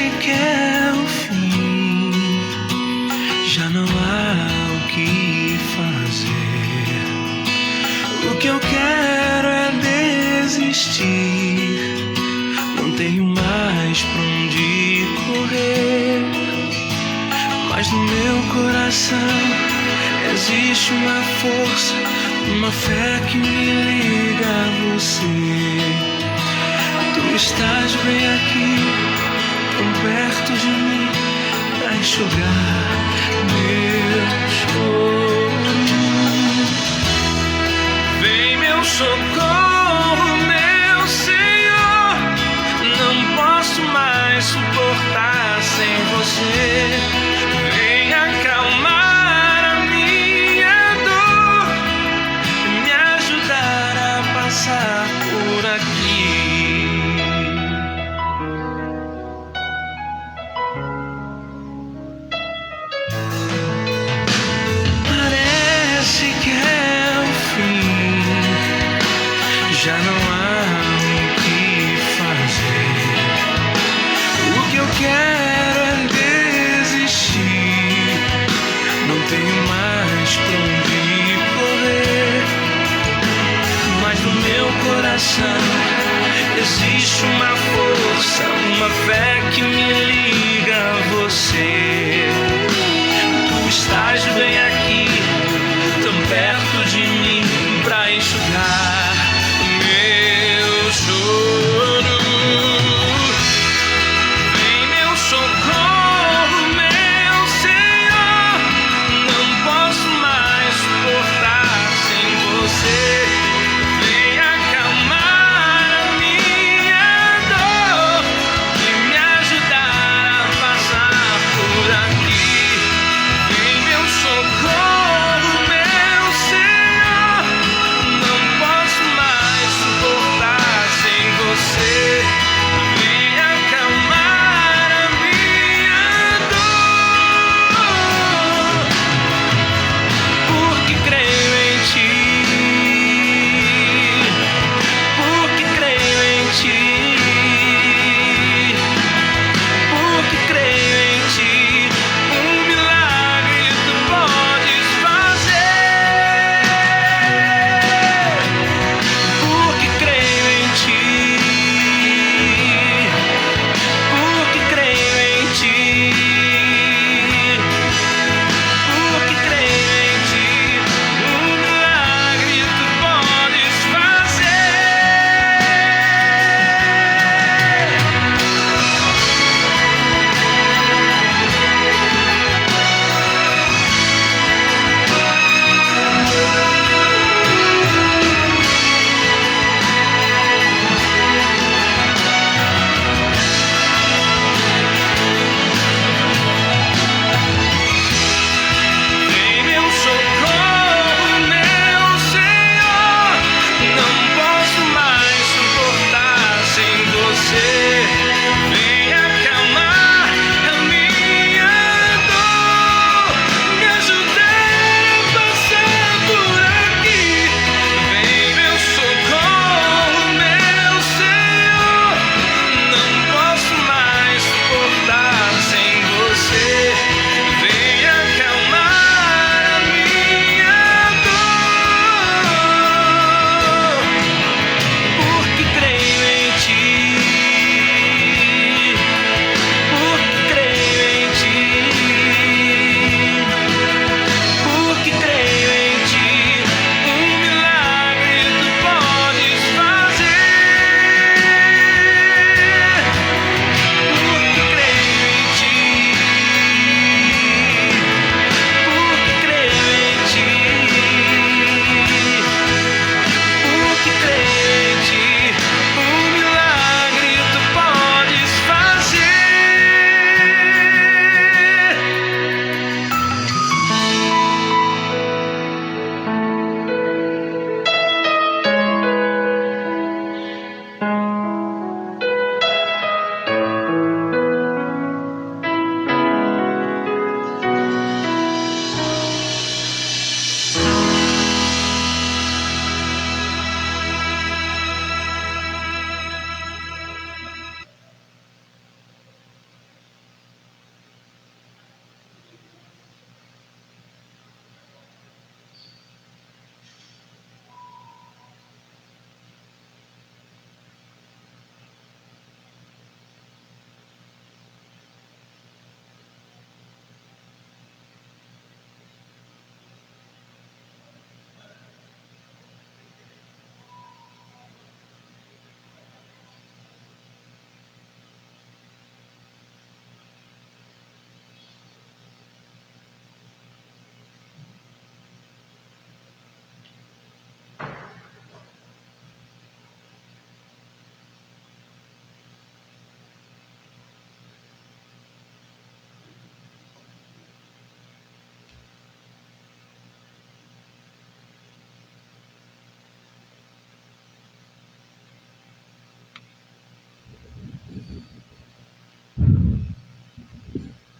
Parece que é o fim, já não há o que fazer. O que eu quero é desistir, não tenho mais pra onde correr. Mas no meu coração existe uma força, uma fé que me liga a você. Tu estás bem aqui, tão perto de mim, pra enxugar meu choro. Vem meu socorro, meu Senhor, não posso mais suportar sem você. Vem acalmar a minha dor, me ajudar a passar por aqui. Parece que é o fim, já não há o que fazer. O que eu quero é desistir, não tenho mais pra onde correr. Mas no meu coração existe uma força, uma fé que me liga a você. Tu estás bem aqui, tão perto de mim, pra enxugar meu choro. Vem meu socorro, meu Senhor, não posso mais suportar sem você. Vem acalmar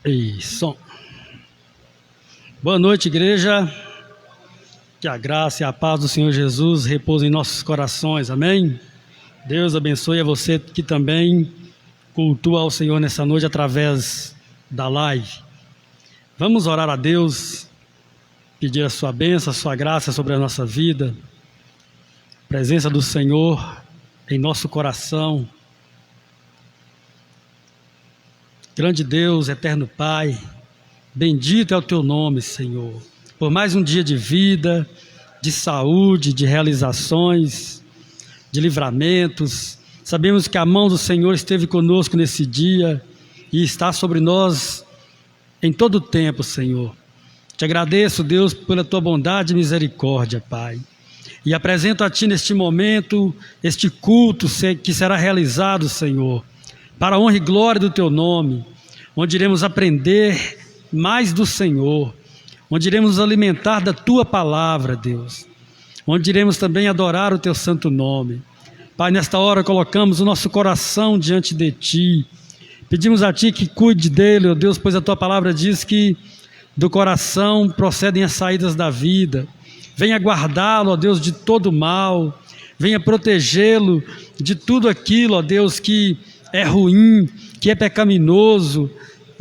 E som. Boa noite, igreja. Que a graça e a paz do Senhor Jesus repousem em nossos corações, amém? Deus abençoe a você que também cultua ao Senhor nessa noite através da live. Vamos orar a Deus, pedir a sua bênção, a sua graça sobre a nossa vida, presença do Senhor em nosso coração. Grande Deus, eterno Pai, bendito é o teu nome, Senhor, por mais um dia de vida, de saúde, de realizações, de livramentos. Sabemos que a mão do Senhor esteve conosco nesse dia e está sobre nós em todo o tempo, Senhor. Te agradeço, Deus, pela tua bondade e misericórdia, Pai. E apresento a Ti neste momento, este culto que será realizado, Senhor, para a honra e glória do Teu nome, onde iremos aprender mais do Senhor, onde iremos nos alimentar da Tua palavra, Deus, onde iremos também adorar o Teu santo nome. Pai, nesta hora colocamos o nosso coração diante de Ti, pedimos a Ti que cuide dele, ó Deus, pois a Tua palavra diz que do coração procedem as saídas da vida. Venha guardá-lo, ó Deus, de todo mal, venha protegê-lo de tudo aquilo, ó Deus, que é ruim, que é pecaminoso,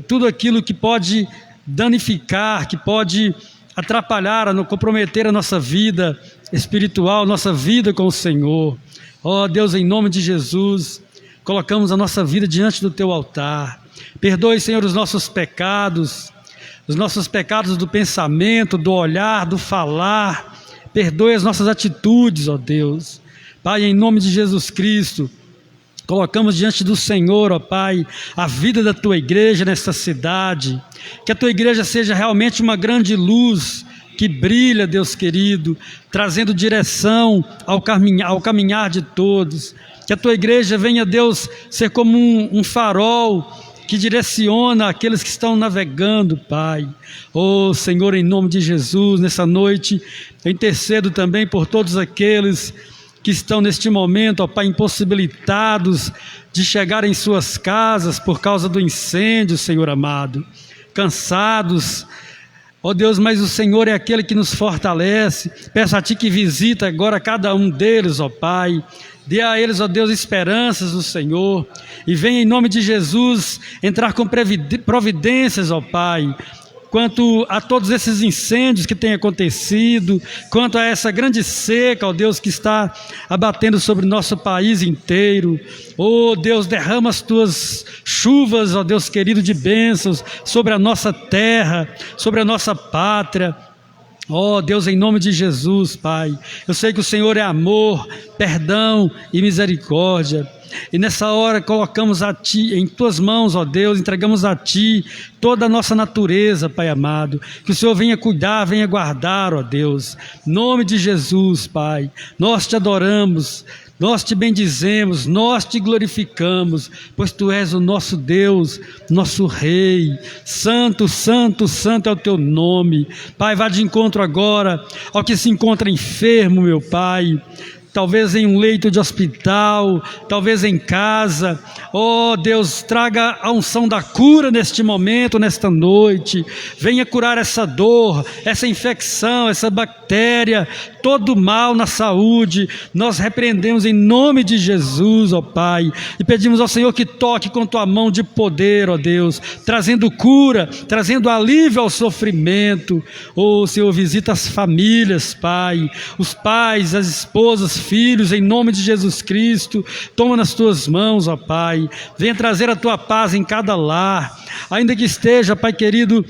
tudo aquilo que pode danificar, que pode atrapalhar, comprometer a nossa vida espiritual, nossa vida com o Senhor. Ó Deus, em nome de Jesus, colocamos a nossa vida diante do Teu altar. Perdoe, Senhor, os nossos pecados do pensamento, do olhar, do falar. Perdoe as nossas atitudes, ó Deus. Pai, em nome de Jesus Cristo, colocamos diante do Senhor, ó Pai, a vida da Tua igreja nesta cidade. Que a Tua igreja seja realmente uma grande luz que brilha, Deus querido, trazendo direção ao caminhar de todos. Que a Tua igreja venha, Deus, ser como um farol que direciona aqueles que estão navegando, Pai. Oh, Senhor, em nome de Jesus, nessa noite, eu intercedo também por todos aqueles que estão neste momento, ó Pai, impossibilitados de chegar em suas casas por causa do incêndio, Senhor amado, cansados. Ó Deus, mas o Senhor é aquele que nos fortalece. Peço a Ti que visita agora cada um deles, ó Pai. Dê a eles, ó Deus, esperanças do Senhor. E venha em nome de Jesus entrar com providências, ó Pai, quanto a todos esses incêndios que têm acontecido, quanto a essa grande seca, ó Deus, que está abatendo sobre o nosso país inteiro. Ó Deus, derrama as Tuas chuvas, ó Deus querido, de bênçãos sobre a nossa terra, sobre a nossa pátria. Ó Deus, em nome de Jesus, Pai, eu sei que o Senhor é amor, perdão e misericórdia. E nessa hora colocamos a Ti, em Tuas mãos, ó Deus, entregamos a Ti toda a nossa natureza, Pai amado. Que o Senhor venha cuidar, venha guardar, ó Deus. Em nome de Jesus, Pai, nós Te adoramos, nós Te bendizemos, nós Te glorificamos, pois Tu és o nosso Deus, nosso Rei. Santo, santo, santo é o Teu nome. Pai, vá de encontro agora ao que se encontra enfermo, meu Pai, talvez em um leito de hospital, talvez em casa. Oh Deus, traga a unção da cura neste momento, nesta noite. Venha curar essa dor, essa infecção, essa bactéria, todo mal na saúde. Nós repreendemos em nome de Jesus, ó Pai, e pedimos ao Senhor que toque com Tua mão de poder, ó Deus, trazendo cura, trazendo alívio ao sofrimento. Oh Senhor, visita as famílias, Pai, os pais, as esposas, filhos, em nome de Jesus Cristo. Toma nas Tuas mãos, ó Pai, venha trazer a Tua paz em cada lar, ainda que esteja, Pai querido,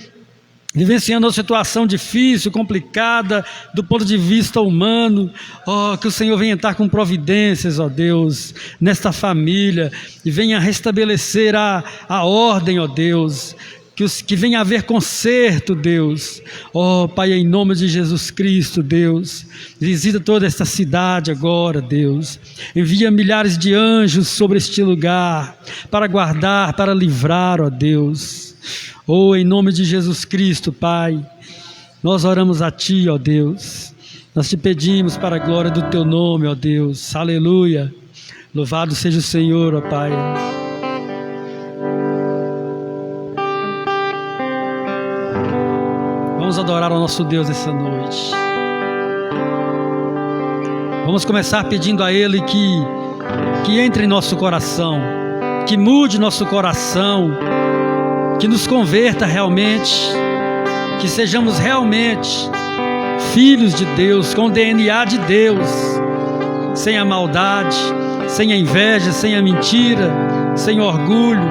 vivenciando uma situação difícil, complicada, do ponto de vista humano. Oh, que o Senhor venha estar com providências, ó Deus, nesta família, e venha restabelecer a ordem, ó Deus, que venha haver conserto, Deus. Oh Pai, em nome de Jesus Cristo, Deus, visita toda esta cidade agora, Deus. Envia milhares de anjos sobre este lugar, para guardar, para livrar, ó Deus. Oh, em nome de Jesus Cristo, Pai, nós oramos a Ti, ó Deus. Nós Te pedimos para a glória do Teu nome, ó Deus. Aleluia. Louvado seja o Senhor, ó Pai. Vamos adorar ao nosso Deus essa noite. Vamos começar pedindo a Ele que entre em nosso coração, que mude nosso coração, que nos converta realmente, que sejamos realmente filhos de Deus, com o DNA de Deus, sem a maldade, sem a inveja, sem a mentira, sem o orgulho,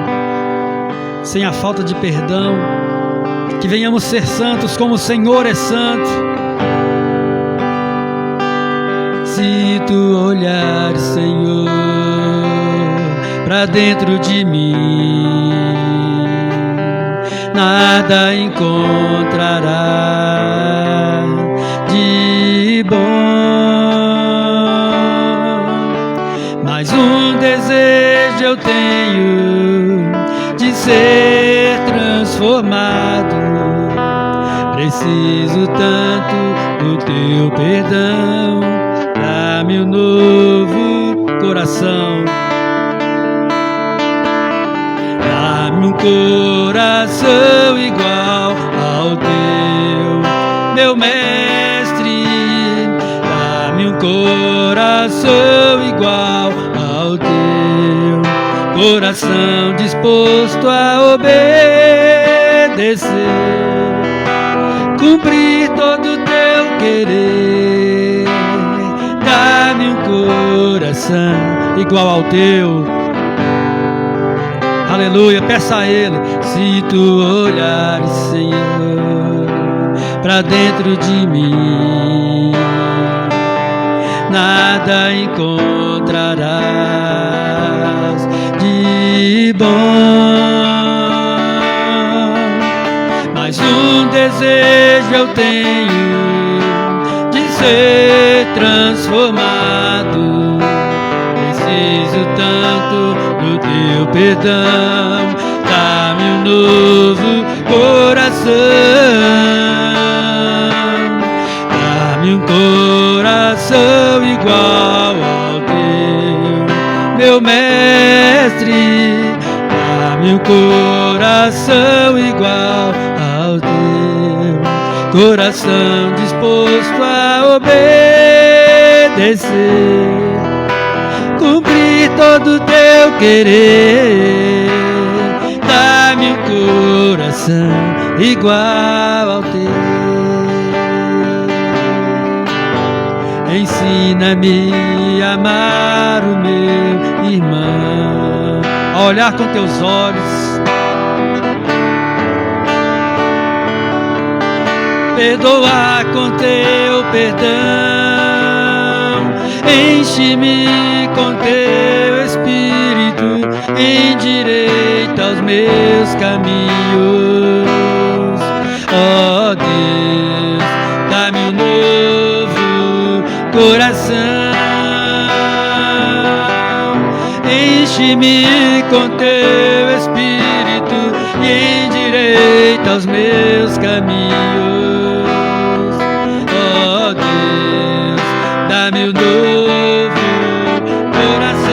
sem a falta de perdão. Que venhamos ser santos como o Senhor é santo. Se tu olhares, Senhor, para dentro de mim, nada encontrará de bom, mas um desejo eu tenho de ser transformado. Preciso tanto do teu perdão. Dá-me um novo coração. Dá-me um coração igual ao teu, meu mestre. Dá-me um coração igual ao teu, coração disposto a obedecer, cumprir todo o teu querer. Dá-me um coração igual ao teu. Aleluia, peça a Ele. Se tu olhares, Senhor, para dentro de mim, nada encontrarás de bom, mas um desejo eu tenho de ser transformado. Preciso tanto do teu perdão. Dá-me um novo coração. Dá-me um coração igual ao teu, meu mestre. Dá-me um coração igual ao teu, coração disposto a obedecer, cumprir todo o teu querer. Dá-me um coração igual ao teu. Ensina-me a amar o meu irmão, a olhar com teus olhos, perdoar com teu perdão. Enche-me com teu Espírito, endireita os meus caminhos. Ó Deus, dá-me um novo coração. Enche-me com teu Espírito e endireita os meus caminhos. Ó Deus, dá-me um novo coração.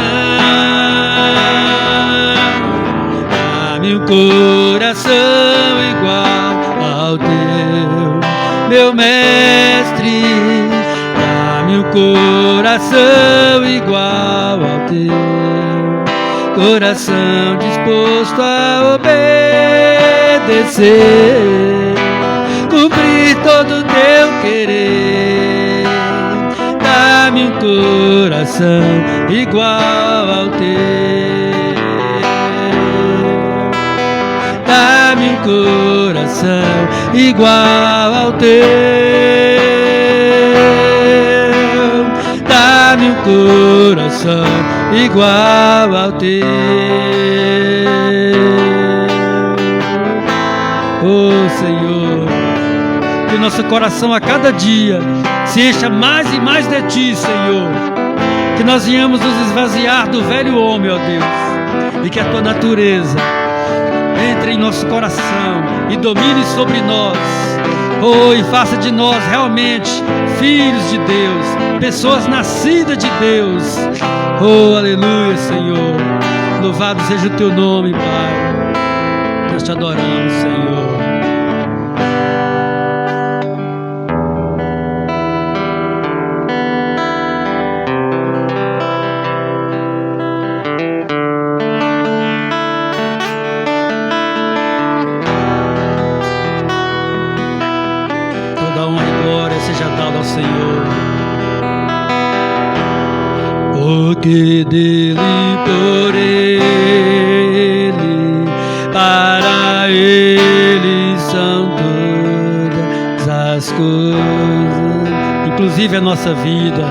Dá-me um coração igual ao teu, meu mestre. Dá-me um coração igual ao teu, coração disposto a obedecer, cumprir todo o teu querer. Dá-me um coração igual ao teu. Dá-me um coração igual ao teu. Dá-me um coração igual ao teu. Oh Senhor, que o nosso coração a cada dia se encha mais e mais de Ti, Senhor. Que nós venhamos nos esvaziar do velho homem, ó Deus, e que a Tua natureza entre em nosso coração e domine sobre nós. Oh, e faça de nós realmente filhos de Deus, pessoas nascidas de Deus. Oh, aleluia, Senhor. Louvado seja o Teu nome, Pai. Nós Te adoramos, Senhor. porque dele, por ele, para ele são todas as coisas, inclusive a nossa vida.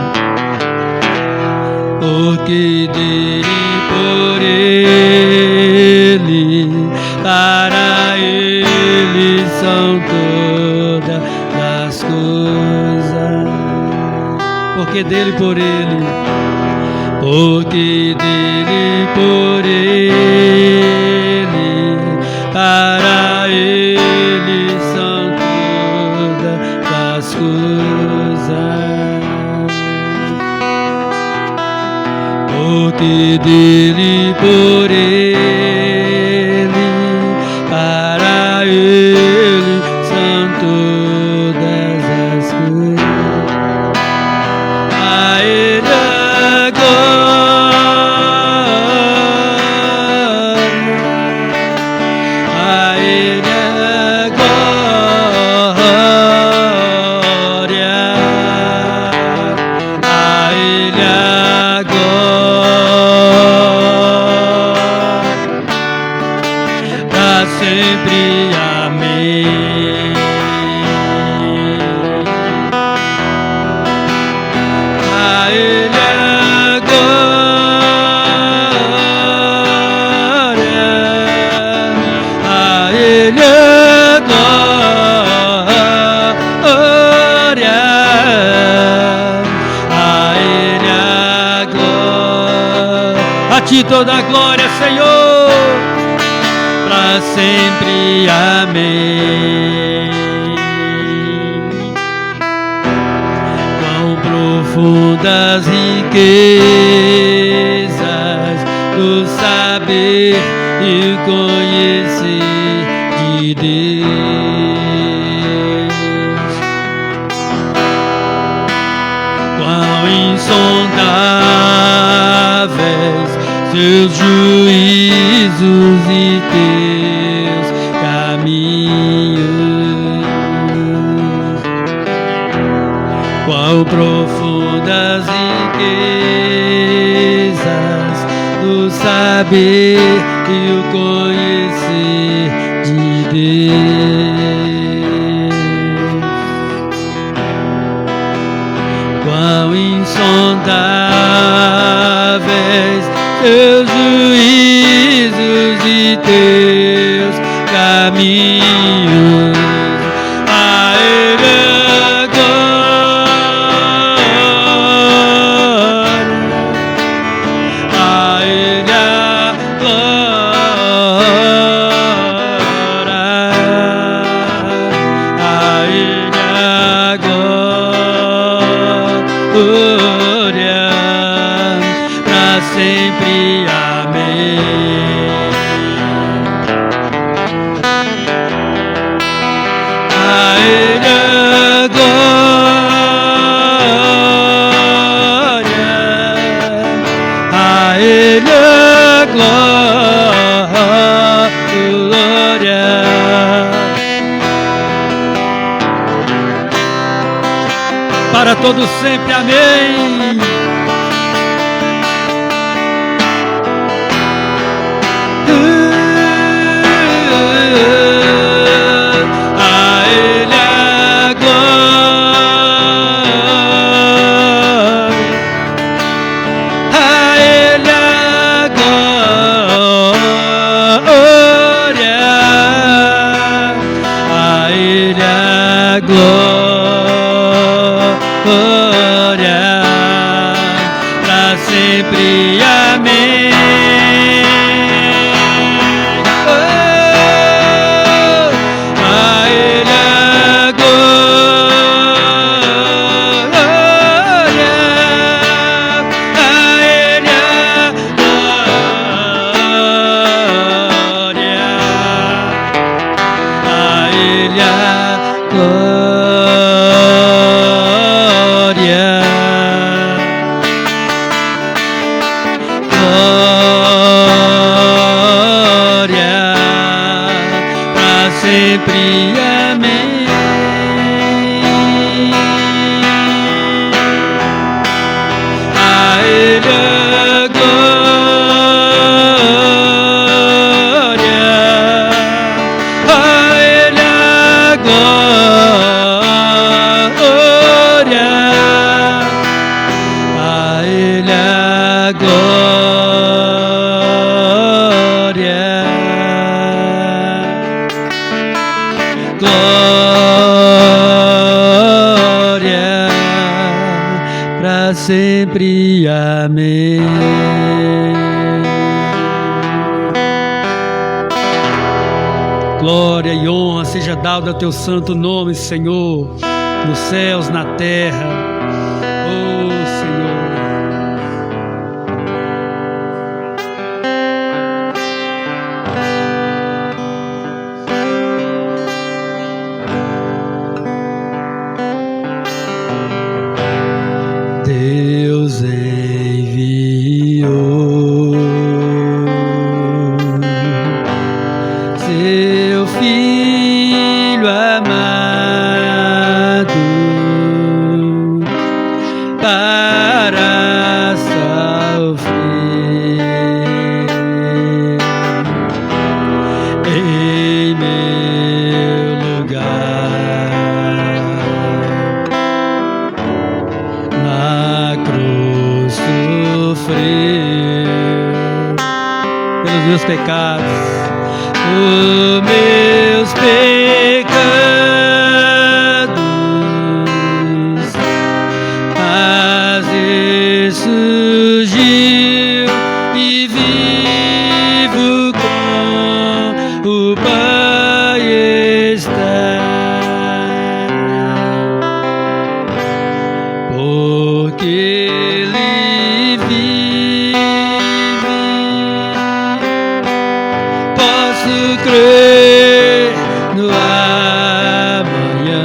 Porque dele, por ele, para ele são todas as coisas. Porque dele, por ele, porque dele, por ele, para ele são todas as coisas. Porque dele, por ele, para ele são todas as coisas. A ele a glória, a ele a glória, a ele a glória, pra sempre. Amém. A ele a glória, a ele a glória, a ele a glória. A ti toda a glória, Senhor, pra sempre. Amém. Quão profundas riquezas do saber e conhecer de Deus. Quão insondáveis seus juízos e teus caminhos. Quão profundas riquezas do saber e o conhecer de Deus. Quão insondáveis teus juízos e teus caminhos. A ele a glória, a ele a glória, a ele a glória, pra sempre. Amém. A ele a glória, a ele a glória, para todos sempre. Amém. A ele a glória, a ele a glória, a ele a glória, pra sempre. Amém. Sempre. Amém. A ele sempre. Amém. Glória e honra seja dada ao teu santo nome, Senhor, nos céus, na terra. Oh, Senhor. Deus enviou seu Filho amado para sofrer em meu lugar. Na cruz sofreu pelos meus pecados, os meus pecados, mas ressurgiu e vivo com o Pai está. Porque Ele vive, posso crer no amanhã.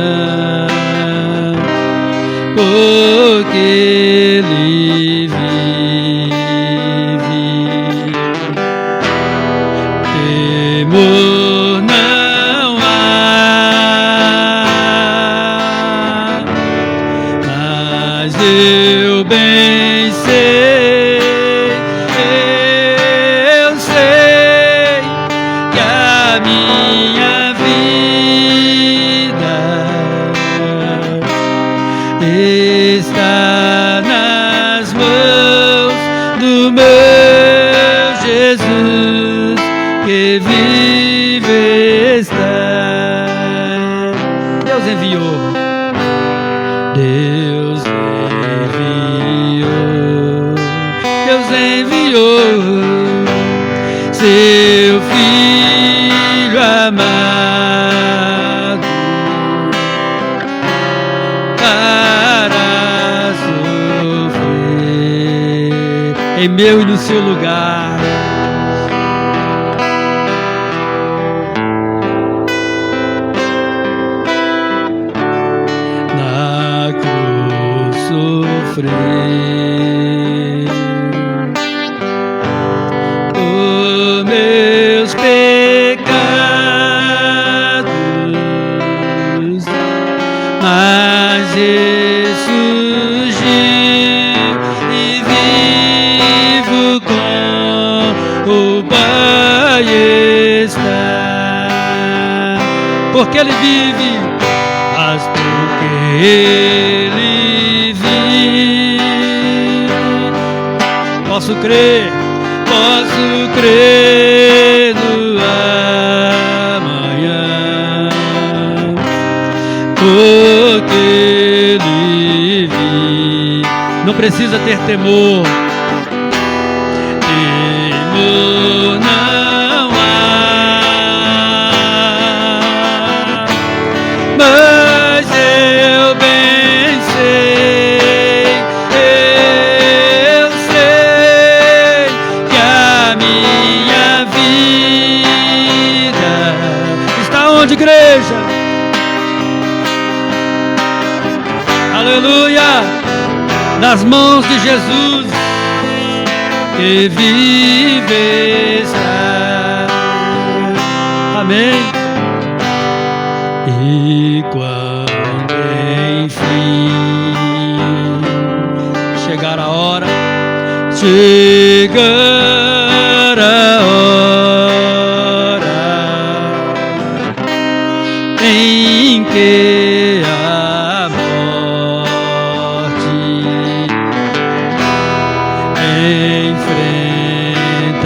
Porque Ele vive, temor não há. Mas eu bem sei, eu sei que a minha vida está nas mãos do meu Jesus, que vive está. Deus enviou. Deus enviou, Deus enviou seu Filho amado para sofrer em meu e no seu lugar. Sofrer os meus pecados, mas ressurgiu e vivo com o Pai está. Porque Ele vive, mas porque Ele posso crer no amanhã, porque Ele vive. Não precisa ter temor, temor não há, mas eu bem sei, eu sei que a minha vida está onde, igreja? Aleluia! Nas mãos de Jesus, que vive está. Amém. E quando enfim chegar a hora, chegar a hora em que a morte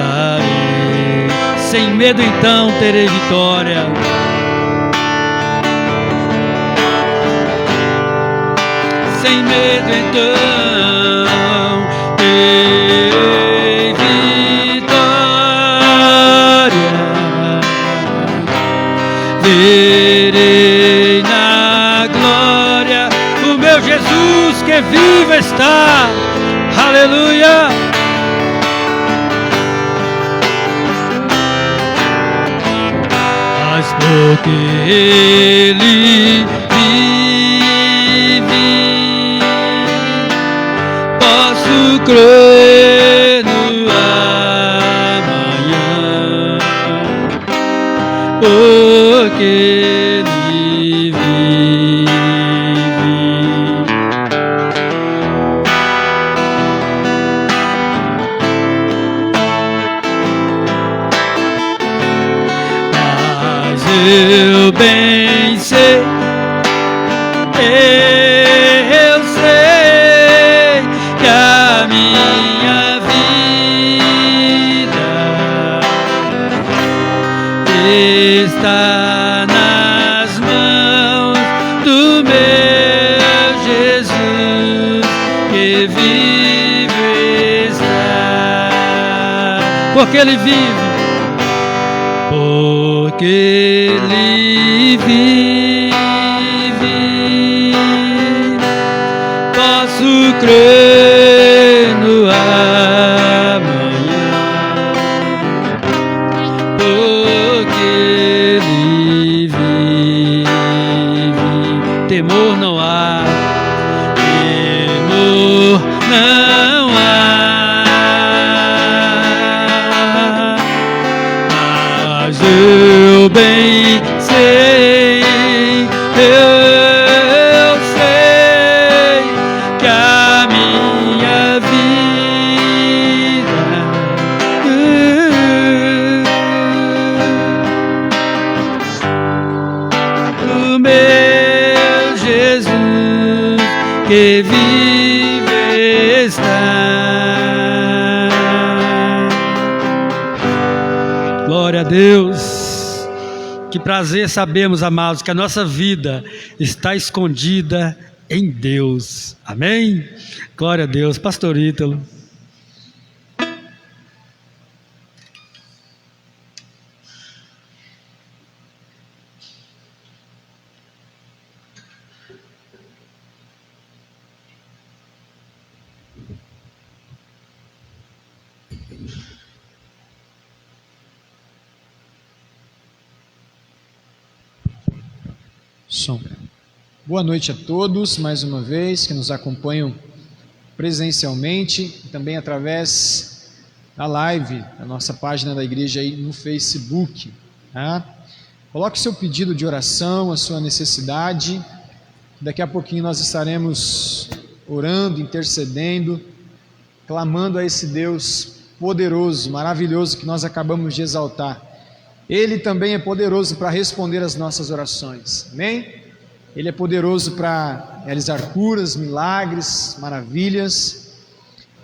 enfrentarei, sem medo então terei vitória. Sem medo então vitória, verei na glória o meu Jesus que vivo está. Aleluia. Mas porque Ele vive, posso crer no amanhã, porque Ele vive. Mas eu bem sei, eu sei que a minha vida está nas mãos do meu Jesus que vive está. Porque Ele vive, porque Ele vive, posso crer no amanhã, porque Ele vive. Temor não há, temor não há, mas eu bem sei, eu sei que a minha vida o meu Jesus que vive está. Glória a Deus. Que prazer sabemos, amados, que a nossa vida está escondida em Deus. Amém? Glória a Deus. Pastor Ítalo. Som. Boa noite a todos, mais uma vez, que nos acompanham presencialmente e também através da live, da nossa página da igreja aí no Facebook. Tá? Coloque seu pedido de oração, a sua necessidade. Daqui a pouquinho nós estaremos orando, intercedendo, clamando a esse Deus poderoso, maravilhoso que nós acabamos de exaltar. Ele também é poderoso para responder às nossas orações, amém? Ele é poderoso para realizar curas, milagres, maravilhas.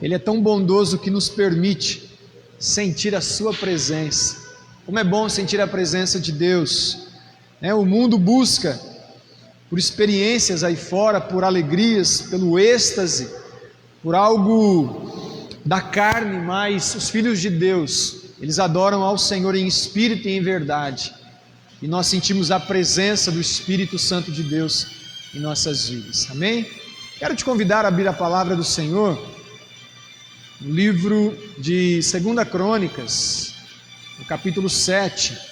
Ele é tão bondoso que nos permite sentir a sua presença. Como é bom sentir a presença de Deus, né? O mundo busca por experiências aí fora, por alegrias, pelo êxtase, por algo da carne, mas os filhos de Deus, eles adoram ao Senhor em espírito e em verdade. E nós sentimos a presença do Espírito Santo de Deus em nossas vidas. Amém? Quero te convidar a abrir a palavra do Senhor no livro de 2 Crônicas, no capítulo 7.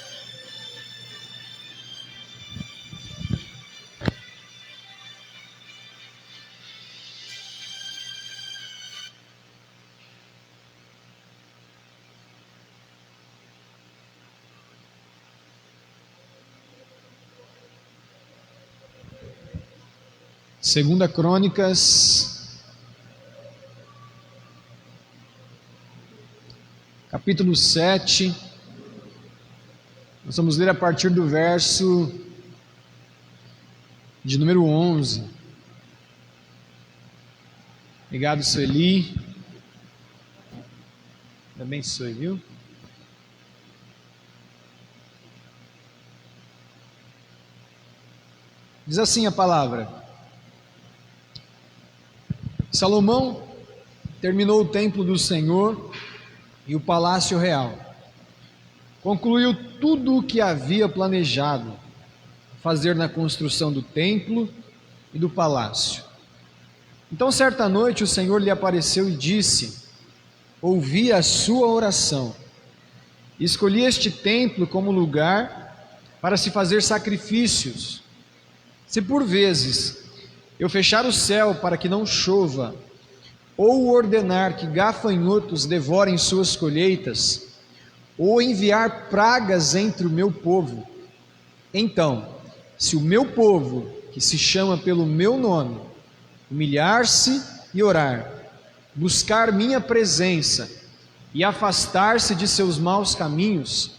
Segunda Crônicas, capítulo 7, nós vamos ler a partir do verso de número 11. Obrigado, Sueli. Abençoe, viu? Diz assim a palavra: Salomão terminou o templo do Senhor e o palácio real. Concluiu tudo o que havia planejado fazer na construção do templo e do palácio. Então, certa noite, o Senhor lhe apareceu e disse: ouvi a sua oração. Escolhi este templo como lugar para se fazer sacrifícios. Se por vezes eu fechar o céu para que não chova, ou ordenar que gafanhotos devorem suas colheitas, ou enviar pragas entre o meu povo, então, se o meu povo, que se chama pelo meu nome, humilhar-se e orar, buscar minha presença e afastar-se de seus maus caminhos,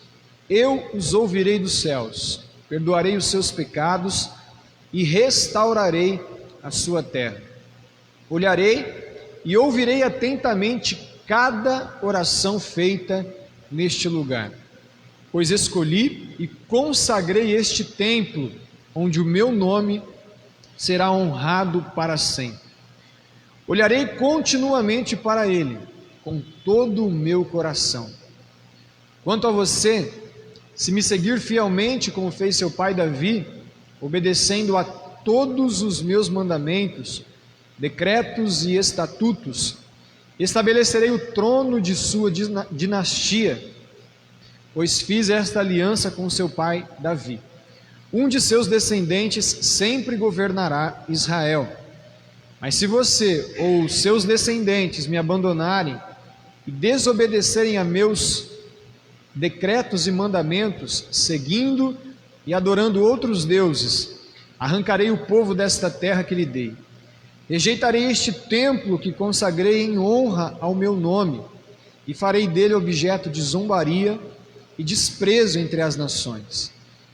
eu os ouvirei dos céus, perdoarei os seus pecados e restaurarei a sua terra. Olharei e ouvirei atentamente cada oração feita neste lugar, pois escolhi e consagrei este templo, onde o meu nome será honrado para sempre. Olharei continuamente para ele, com todo o meu coração. Quanto a você, se me seguir fielmente, como fez seu pai Davi, obedecendo a todos os meus mandamentos, decretos e estatutos, estabelecerei o trono de sua dinastia, pois fiz esta aliança com seu pai Davi. Um de seus descendentes sempre governará Israel. Mas se você ou seus descendentes me abandonarem e desobedecerem a meus decretos e mandamentos, seguindo e adorando outros deuses, arrancarei o povo desta terra que lhe dei. Rejeitarei este templo que consagrei em honra ao meu nome, e farei dele objeto de zombaria e desprezo entre as nações.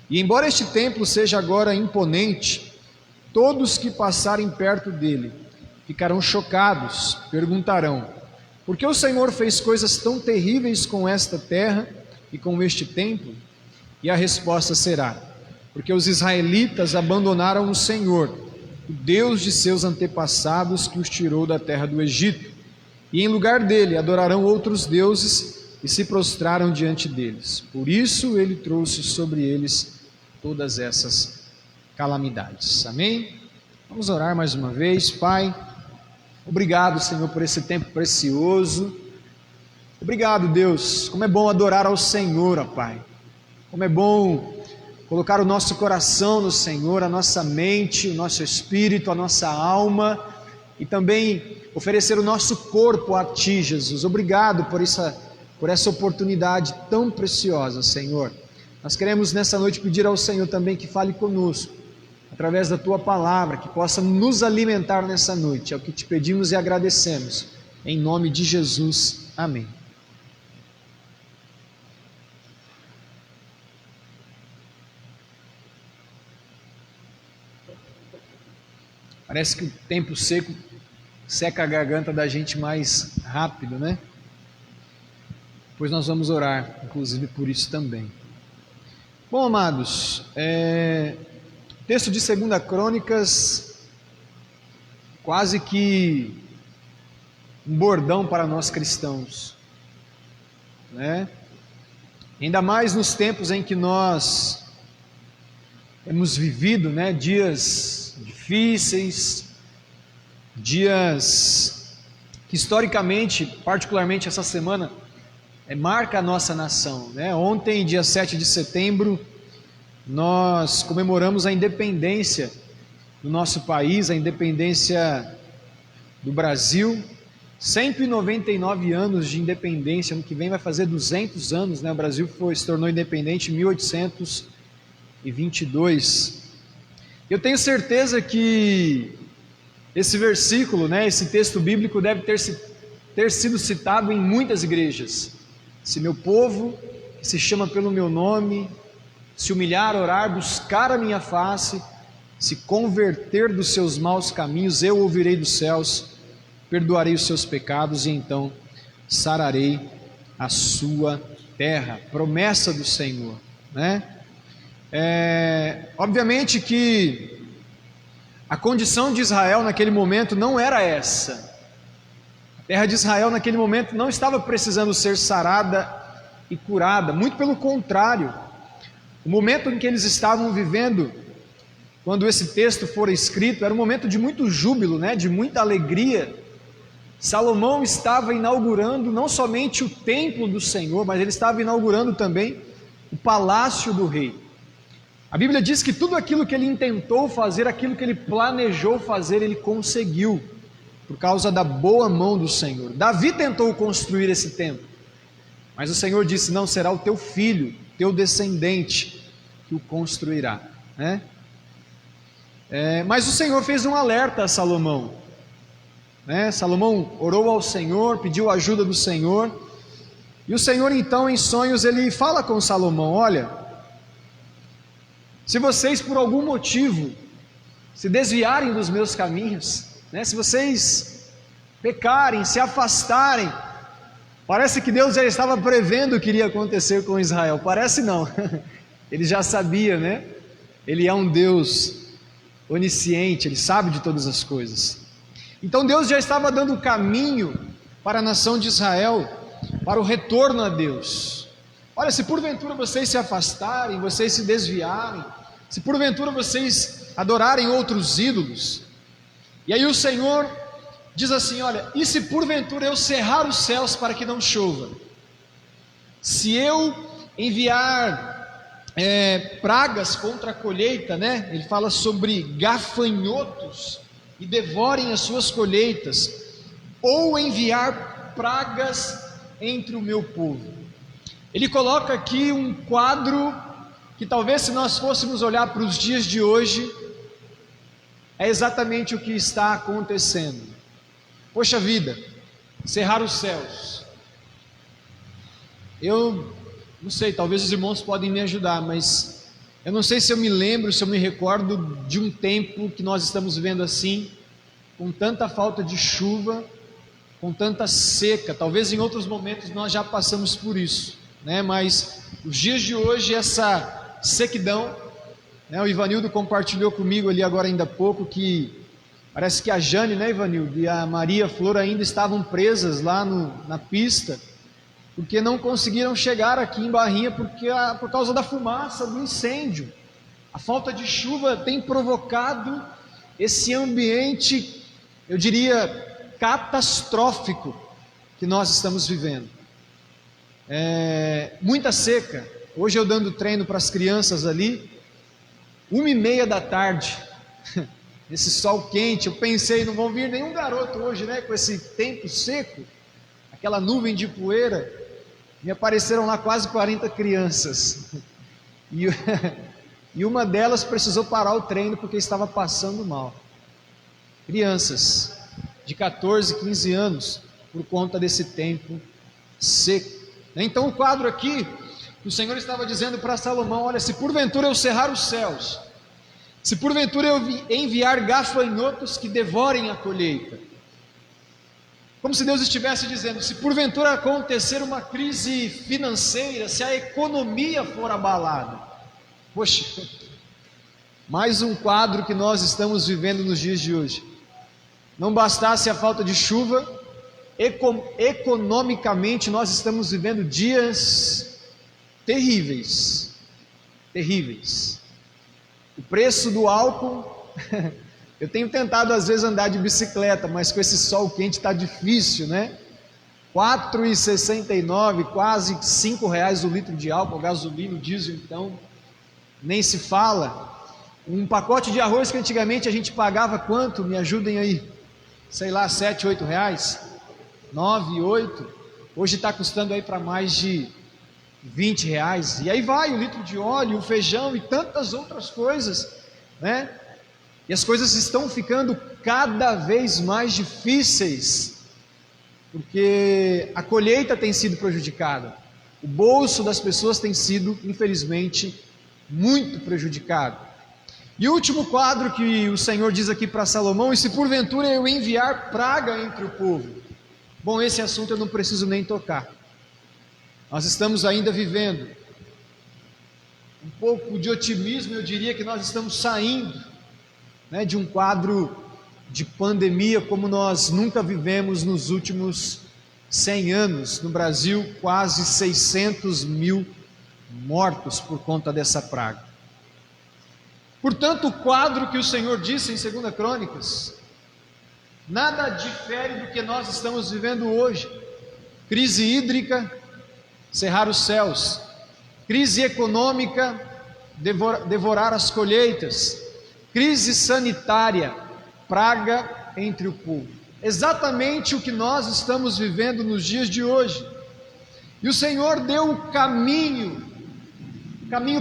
E embora este templo seja agora imponente, todos que passarem perto dele ficarão chocados, perguntarão: por que o Senhor fez coisas tão terríveis com esta terra e com este templo? E a resposta será: porque os israelitas abandonaram o Senhor, o Deus de seus antepassados, que os tirou da terra do Egito, e em lugar dele adorarão outros deuses e se prostraram diante deles. Por isso ele trouxe sobre eles todas essas calamidades. Amém? Vamos orar mais uma vez. Pai, obrigado, Senhor, por esse tempo precioso. Obrigado, Deus. Como é bom adorar ao Senhor, ó Pai. Como é bom colocar o nosso coração no Senhor, a nossa mente, o nosso espírito, a nossa alma, e também oferecer o nosso corpo a Ti, Jesus. Obrigado por essa oportunidade tão preciosa, Senhor. Nós queremos nessa noite pedir ao Senhor também que fale conosco, através da Tua palavra, que possa nos alimentar nessa noite. É o que Te pedimos e agradecemos. Em nome de Jesus. Amém. Parece que o tempo seco seca a garganta da gente mais rápido, né? Pois nós vamos orar, inclusive, por isso também. Bom, amados, texto de 2 Crônicas, quase que um bordão para nós cristãos, né? Ainda mais nos tempos em que nós temos vivido, né, dias difíceis, dias que historicamente, particularmente essa semana, marca a nossa nação, né? Ontem, dia 7 de setembro, nós comemoramos a independência do nosso país, a independência do Brasil, 199 anos de independência. Ano que vem vai fazer 200 anos, né? O Brasil se tornou independente em 1822. Eu tenho certeza que esse versículo, né, esse texto bíblico deve ter sido citado em muitas igrejas. Se meu povo, que se chama pelo meu nome, se humilhar, orar, buscar a minha face, se converter dos seus maus caminhos, eu ouvirei dos céus, perdoarei os seus pecados e então sararei a sua terra. Promessa do Senhor, né? Obviamente que a condição de Israel naquele momento não era essa. A A terra de Israel naquele momento não estava precisando ser sarada e curada, muito pelo contrário. O momento em que eles estavam vivendo, quando esse texto for escrito, era um momento de muito júbilo, né? De muita alegria. Salomão estava inaugurando não somente o templo do Senhor, mas ele estava inaugurando também o palácio do rei. A Bíblia diz que tudo aquilo que ele intentou fazer, aquilo que ele planejou fazer, ele conseguiu, por causa da boa mão do Senhor. Davi tentou construir esse templo, mas o Senhor disse: não, será o teu filho, teu descendente, que o construirá, né? Mas o Senhor fez um alerta a Salomão, né? Salomão orou ao Senhor, pediu a ajuda do Senhor, e o Senhor então em sonhos ele fala com Salomão: olha, se vocês por algum motivo se desviarem dos meus caminhos, né? Se vocês pecarem, se afastarem, parece que Deus já estava prevendo o que iria acontecer com Israel. Parece não, ele já sabia, né? Ele é um Deus onisciente, ele sabe de todas as coisas. Então Deus já estava dando o caminho para a nação de Israel, para o retorno a Deus. Olha, se porventura vocês se afastarem, vocês se desviarem, se porventura vocês adorarem outros ídolos, e aí o Senhor diz assim: olha, e se porventura eu cerrar os céus para que não chova, se eu enviar pragas contra a colheita, né? Ele fala sobre gafanhotos e devorem as suas colheitas, ou enviar pragas entre o meu povo. Ele coloca aqui um quadro que talvez, se nós fôssemos olhar para os dias de hoje, é exatamente o que está acontecendo. Poxa vida, cerrar os céus. Eu não sei, talvez os irmãos podem me ajudar, mas eu não sei se eu me lembro, se eu me recordo de um tempo que nós estamos vivendo assim, com tanta falta de chuva, com tanta seca. Talvez em outros momentos nós já passamos por isso, né? Mas os dias de hoje, essa sequidão, né? O Ivanildo compartilhou comigo ali agora ainda há pouco que parece que a Jane, né, Ivanildo, e a Maria Flor ainda estavam presas lá na pista, porque não conseguiram chegar aqui em Barrinha por causa da fumaça do incêndio. A falta de chuva tem provocado esse ambiente, eu diria, catastrófico que nós estamos vivendo. Muita seca. Hoje eu dando treino para as crianças ali, 1h30 da tarde, esse sol quente, eu pensei, não vão vir nenhum garoto hoje, né, com esse tempo seco, aquela nuvem de poeira. Me apareceram lá quase 40 crianças, e uma delas precisou parar o treino porque estava passando mal. Crianças de 14, 15 anos, por conta desse tempo seco. Então o quadro aqui, o Senhor estava dizendo para Salomão: olha, se porventura eu cerrar os céus, se porventura eu enviar gafanhotos que devorem a colheita, como se Deus estivesse dizendo, se porventura acontecer uma crise financeira, se a economia for abalada, poxa, mais um quadro que nós estamos vivendo nos dias de hoje. Não bastasse a falta de chuva, economicamente nós estamos vivendo dias terríveis, terríveis. O preço do álcool, eu tenho tentado às vezes andar de bicicleta, mas com esse sol quente está difícil, né? R$ 4,69, quase R$ 5 o litro de álcool, gasolina, diesel, então nem se fala. Um pacote de arroz que antigamente a gente pagava quanto? Me ajudem aí, sei lá, R$ 7, R$ 8, R$ 9, 8, hoje está custando aí para mais de R$ 20, e aí vai o litro de óleo, o feijão e tantas outras coisas, né? E as coisas estão ficando cada vez mais difíceis, porque a colheita tem sido prejudicada, o bolso das pessoas tem sido, infelizmente, muito prejudicado. E o último quadro que o Senhor diz aqui para Salomão: e se porventura eu enviar praga entre o povo. Bom, esse assunto eu não preciso nem tocar. Nós estamos ainda vivendo um pouco de otimismo, eu diria que nós estamos saindo, né, de um quadro de pandemia como nós nunca vivemos nos últimos 100 anos. No Brasil, quase 600 mil mortos por conta dessa praga. Portanto, o quadro que o Senhor disse em 2 Crônicas, nada difere do que nós estamos vivendo hoje. Crise hídrica, cerrar os céus. Crise econômica, devorar as colheitas. Crise sanitária, praga entre o povo. Exatamente o que nós estamos vivendo nos dias de hoje. E o Senhor deu o caminho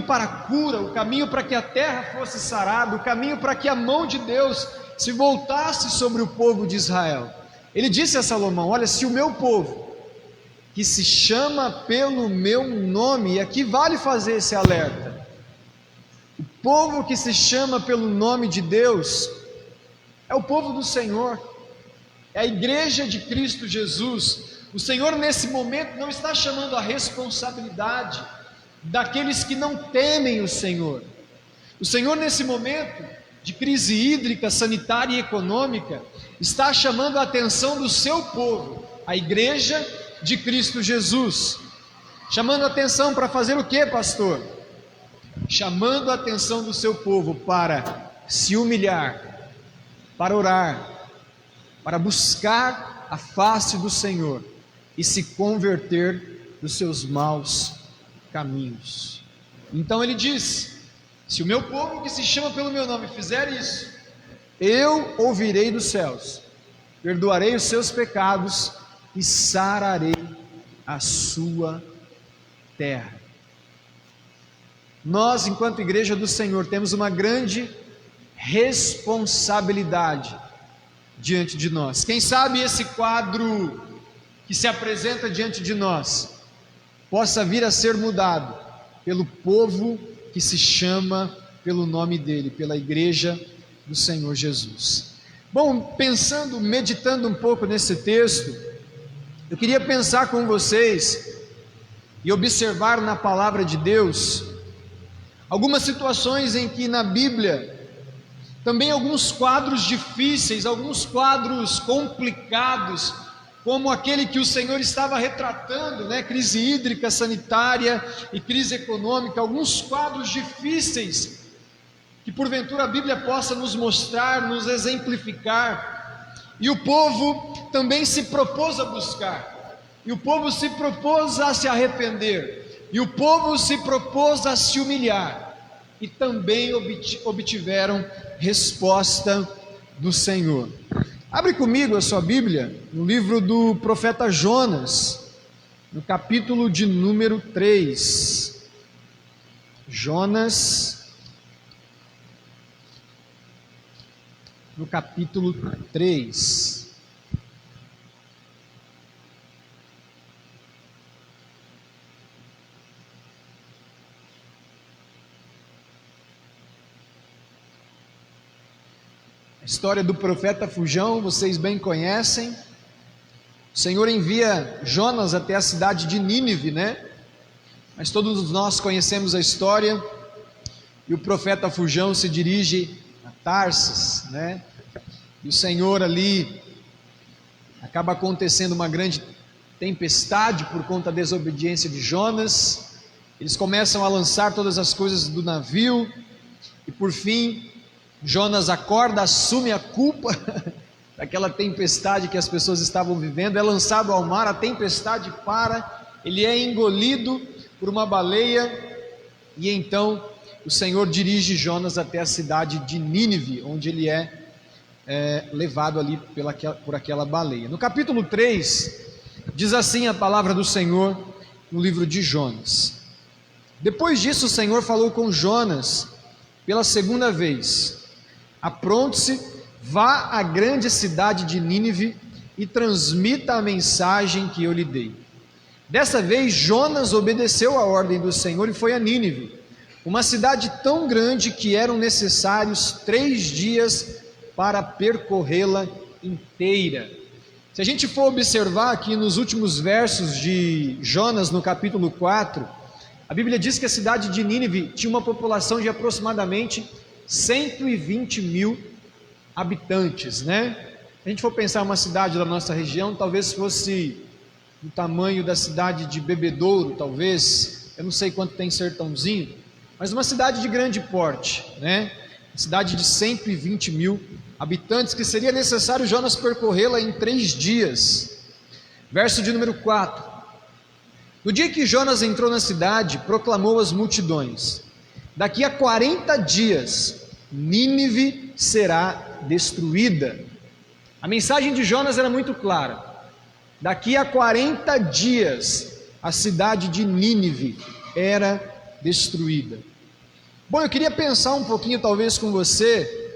para a cura, o caminho para que a terra fosse sarada, o caminho para que a mão de Deus se voltasse sobre o povo de Israel. Ele disse a Salomão: olha, se o meu povo, que se chama pelo meu nome, e aqui vale fazer esse alerta, o povo que se chama pelo nome de Deus, é o povo do Senhor, é a igreja de Cristo Jesus. O Senhor nesse momento não está chamando a responsabilidade daqueles que não temem o Senhor. O Senhor nesse momento de crise hídrica, sanitária e econômica, está chamando a atenção do seu povo, a igreja de Cristo Jesus. Chamando a atenção para fazer o que, pastor? Chamando a atenção do seu povo para se humilhar, para orar, para buscar a face do Senhor e se converter dos seus maus caminhos. Então ele diz: se o meu povo que se chama pelo meu nome fizer isso, eu ouvirei dos céus, perdoarei os seus pecados e sararei a sua terra. Nós, enquanto igreja do Senhor, temos uma grande responsabilidade diante de nós. Quem sabe esse quadro que se apresenta diante de nós possa vir a ser mudado pelo povo que se chama pelo nome dele, pela igreja do Senhor Jesus. Bom, pensando, meditando um pouco nesse texto, eu queria pensar com vocês e observar na palavra de Deus algumas situações em que na Bíblia também alguns quadros difíceis, alguns quadros complicados, como aquele que o Senhor estava retratando, crise hídrica, sanitária e crise econômica, alguns quadros difíceis que porventura a Bíblia possa nos mostrar, nos exemplificar. E o povo também se propôs a buscar, e o povo se propôs a se arrepender, e o povo se propôs a se humilhar, e também obtiveram resposta do Senhor. Abre comigo a sua Bíblia no livro do profeta Jonas, no capítulo de número 3. Jonas, no capítulo 3. A história do profeta Fujão, vocês bem conhecem. O Senhor envia Jonas até a cidade de Nínive, Mas todos nós conhecemos a história. E o profeta Fujão se dirige a Tarsis, E o Senhor ali acaba acontecendo uma grande tempestade por conta da desobediência de Jonas. Eles começam a lançar todas as coisas do navio e por fim Jonas acorda, assume a culpa daquela tempestade que as pessoas estavam vivendo, é lançado ao mar, a tempestade para, ele é engolido por uma baleia e então o Senhor dirige Jonas até a cidade de Nínive, onde ele é levado ali por aquela baleia. No capítulo 3, diz assim a palavra do Senhor no livro de Jonas: depois disso o Senhor falou com Jonas pela segunda vez: apronte-se, vá à grande cidade de Nínive e transmita a mensagem que eu lhe dei. Dessa vez Jonas obedeceu a ordem do Senhor e foi a Nínive, uma cidade tão grande que eram necessários 3 dias para percorrê-la inteira. Se a gente for observar aqui nos últimos versos de Jonas, no capítulo 4, a Bíblia diz que a cidade de Nínive tinha uma população de aproximadamente 120 mil habitantes, né? Se a gente for pensar uma cidade da nossa região, talvez fosse do tamanho da cidade de Bebedouro, talvez, eu não sei quanto tem Sertãozinho, mas uma cidade de grande porte, né? Uma cidade de 120 mil habitantes, que seria necessário Jonas percorrê-la em 3 dias. Verso de número 4. No dia que Jonas entrou na cidade, proclamou às multidões: daqui a 40 dias, Nínive será destruída. A mensagem de Jonas era muito clara: daqui a 40 dias, a cidade de Nínive era destruída. Bom, eu queria pensar um pouquinho talvez com você,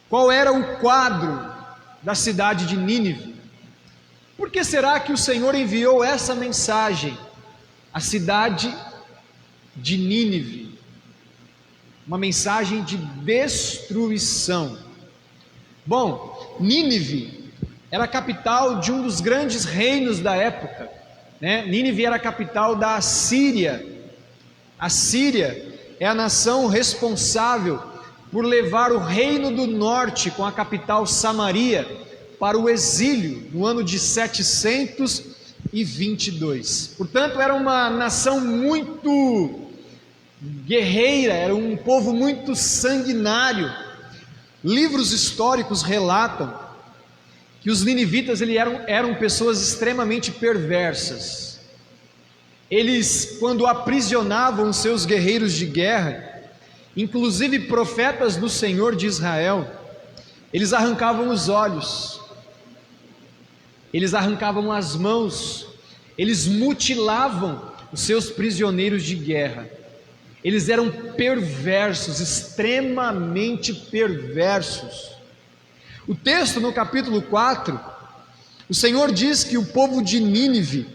qual era o quadro da cidade de Nínive. Por que será que o Senhor enviou essa mensagem à cidade de Nínive? Uma mensagem de destruição. Bom, Nínive era a capital de um dos grandes reinos da época, né? Nínive era a capital da Assíria. A Síria é a nação responsável por levar o reino do norte, com a capital Samaria, para o exílio no ano de 722. Portanto, era uma nação muito guerreira, era um povo muito sanguinário. Livros históricos relatam que os ninivitas eram pessoas extremamente perversas. Eles, quando aprisionavam os seus guerreiros de guerra, inclusive profetas do Senhor de Israel, eles arrancavam os olhos, eles arrancavam as mãos, eles mutilavam os seus prisioneiros de guerra. Eles eram perversos, extremamente perversos. O texto no capítulo 4, o Senhor diz que o povo de Nínive,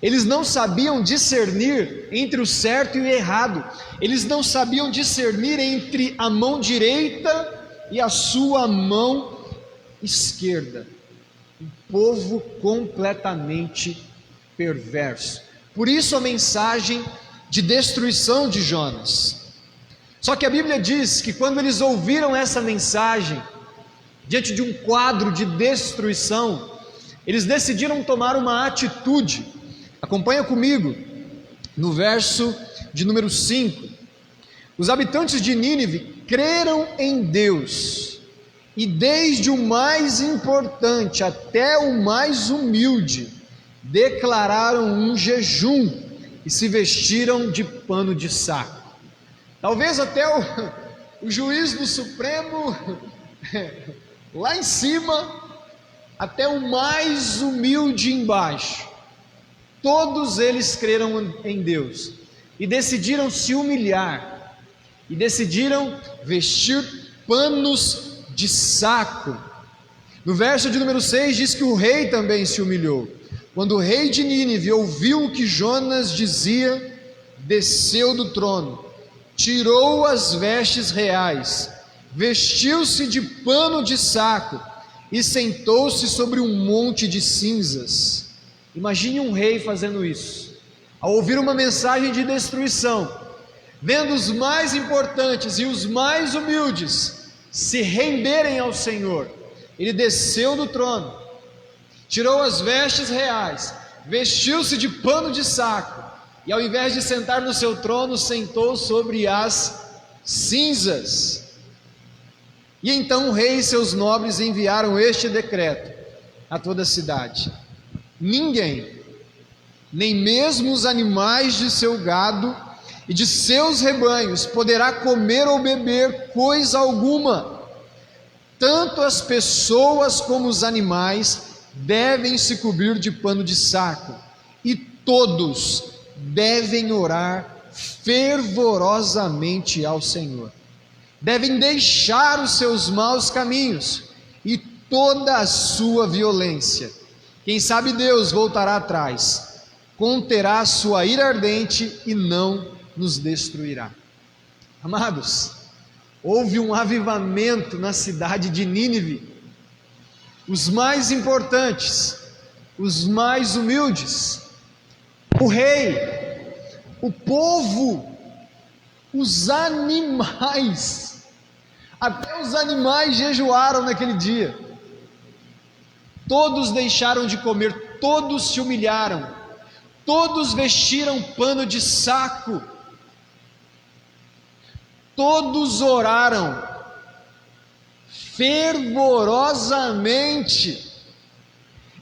eles não sabiam discernir entre o certo e o errado, eles não sabiam discernir entre a mão direita e a sua mão esquerda. Um povo completamente perverso. Por isso a mensagem de destruição de Jonas. Só que a Bíblia diz que quando eles ouviram essa mensagem, diante de um quadro de destruição, eles decidiram tomar uma atitude. Acompanha comigo no verso de número 5. Os habitantes de Nínive creram em Deus, e desde o mais importante até o mais humilde, declararam um jejum e se vestiram de pano de saco. Talvez até o juiz do Supremo, lá em cima, até o mais humilde embaixo, todos eles creram em Deus e decidiram se humilhar, e decidiram vestir panos de saco. No verso de número 6 diz que o rei também se humilhou. Quando o rei de Nínive ouviu o que Jonas dizia, desceu do trono, tirou as vestes reais, vestiu-se de pano de saco e sentou-se sobre um monte de cinzas. Imagine um rei fazendo isso, ao ouvir uma mensagem de destruição, vendo os mais importantes e os mais humildes se renderem ao Senhor. Ele desceu do trono, tirou as vestes reais, vestiu-se de pano de saco, e ao invés de sentar no seu trono, sentou sobre as cinzas. E então o rei e seus nobres enviaram este decreto a toda a cidade: ninguém, nem mesmo os animais de seu gado e de seus rebanhos, poderá comer ou beber coisa alguma. Tanto as pessoas como os animais devem se cobrir de pano de saco, e todos devem orar fervorosamente ao Senhor. Devem deixar os seus maus caminhos e toda a sua violência. Quem sabe Deus voltará atrás, conterá a sua ira ardente e não nos destruirá. Amados, houve um avivamento na cidade de Nínive. Os mais importantes, os mais humildes, o rei, o povo, os animais, Até os animais jejuaram naquele dia. Todos deixaram de comer, todos se humilharam, todos vestiram pano de saco, todos oraram fervorosamente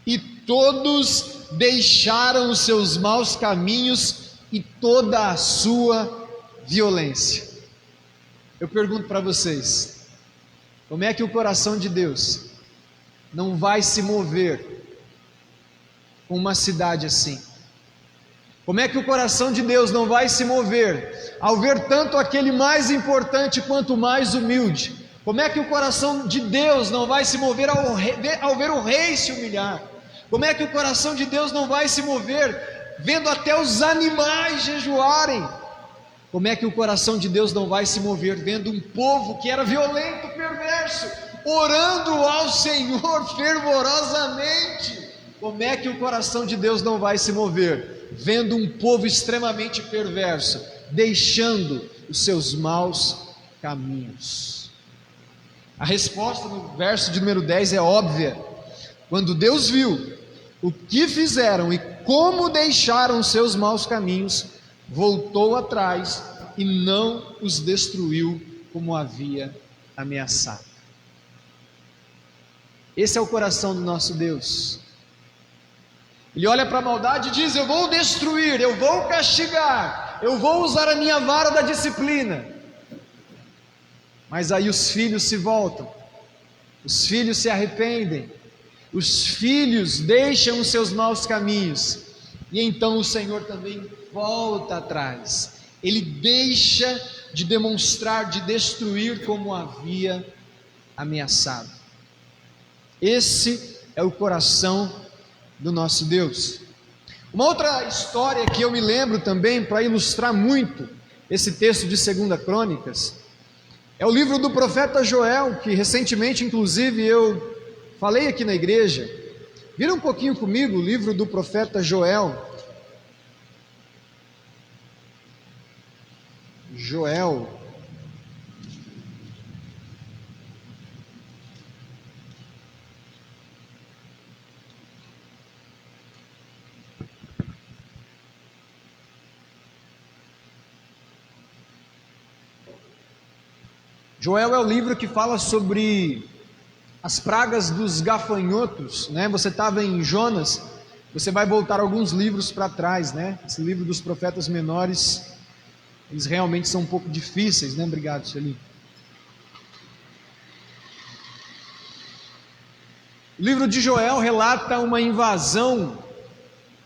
e todos deixaram os seus maus caminhos e toda a sua violência. Eu pergunto para vocês, como é que o coração de Deus não vai se mover com uma cidade assim? Como é que o coração de Deus não vai se mover ao ver tanto aquele mais importante quanto o mais humilde? Como é que o coração de Deus não vai se mover ao ver o rei se humilhar? Como é que o coração de Deus não vai se mover vendo até os animais jejuarem? Como é que o coração de Deus não vai se mover vendo um povo que era violento, perverso, orando ao Senhor fervorosamente? Como é que o coração de Deus não vai se mover vendo um povo extremamente perverso, deixando os seus maus caminhos? A resposta no verso de número 10 é óbvia. Quando Deus viu o que fizeram e como deixaram os seus maus caminhos, voltou atrás e não os destruiu como havia ameaçado. Esse é o coração do nosso Deus. Ele olha para a maldade e diz: eu vou destruir, eu vou castigar, eu vou usar a minha vara da disciplina. Mas aí os filhos se voltam, os filhos se arrependem, os filhos deixam os seus maus caminhos, e então o Senhor também volta atrás. Ele deixa de demonstrar, de destruir como havia ameaçado. Esse é o coração do nosso Deus. Uma outra história que eu me lembro também, para ilustrar muito esse texto de 2 Crônicas, é o livro do profeta Joel, que recentemente, inclusive, eu falei aqui na igreja. Vira um pouquinho comigo o livro do profeta Joel. Joel. Joel é o livro que fala sobre as pragas dos gafanhotos, né? Você estava em Jonas, você vai voltar alguns livros para trás, né? Esse livro dos profetas menores, eles realmente são um pouco difíceis, né? Obrigado, Celinho. O livro de Joel relata uma invasão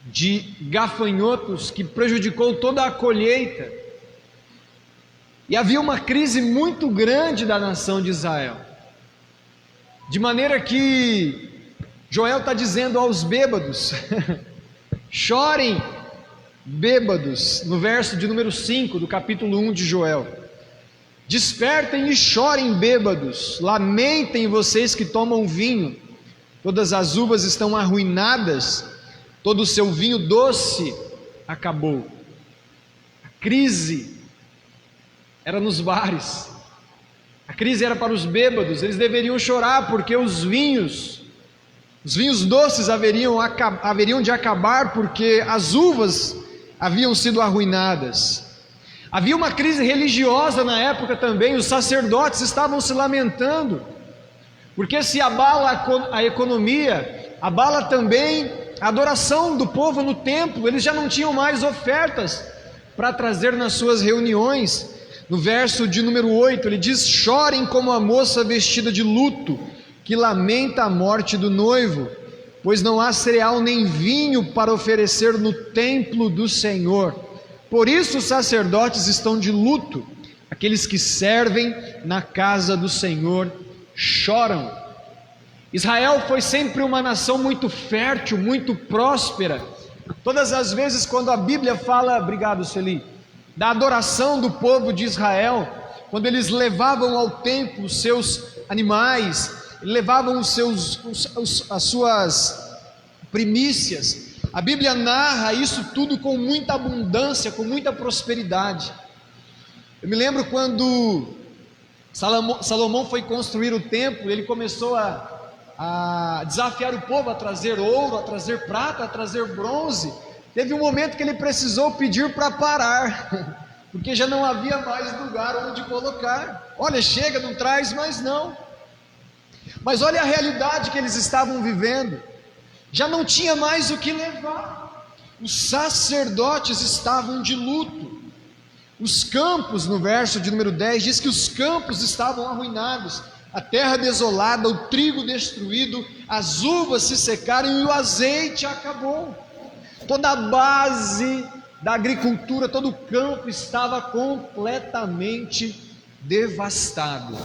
de gafanhotos que prejudicou toda a colheita. E havia uma crise muito grande da nação de Israel, de maneira que Joel está dizendo aos bêbados, chorem bêbados, no verso de número 5 do capítulo 1 de Joel, despertem e chorem bêbados, lamentem vocês que tomam vinho, todas as uvas estão arruinadas, todo o seu vinho doce acabou. A crise era nos bares, a crise era para os bêbados, eles deveriam chorar porque os vinhos doces haveriam de acabar porque as uvas haviam sido arruinadas. Havia uma crise religiosa na época também, os sacerdotes estavam se lamentando, porque se abala a economia, abala também a adoração do povo no templo, eles já não tinham mais ofertas para trazer nas suas reuniões. No verso de número 8, ele diz: chorem como a moça vestida de luto, que lamenta a morte do noivo, pois não há cereal nem vinho para oferecer no templo do Senhor. Por isso os sacerdotes estão de luto, aqueles que servem na casa do Senhor choram. Israel foi sempre uma nação muito fértil, muito próspera. Todas as vezes quando a Bíblia fala, obrigado Celi, da adoração do povo de Israel, quando eles levavam ao templo os seus animais, levavam as suas primícias, a Bíblia narra isso tudo com muita abundância, com muita prosperidade. Eu me lembro quando Salomão foi construir o templo, ele começou a desafiar o povo a trazer ouro, a trazer prata, a trazer bronze. Teve um momento que ele precisou pedir para parar, porque já não havia mais lugar onde colocar. Olha, chega, não traz mais não. Mas olha a realidade que eles estavam vivendo, já não tinha mais o que levar. Os sacerdotes estavam de luto. Os campos, no verso de número 10, diz que os campos estavam arruinados, a terra desolada, o trigo destruído, as uvas se secaram e o azeite acabou. Toda a base da agricultura, todo o campo estava completamente devastado.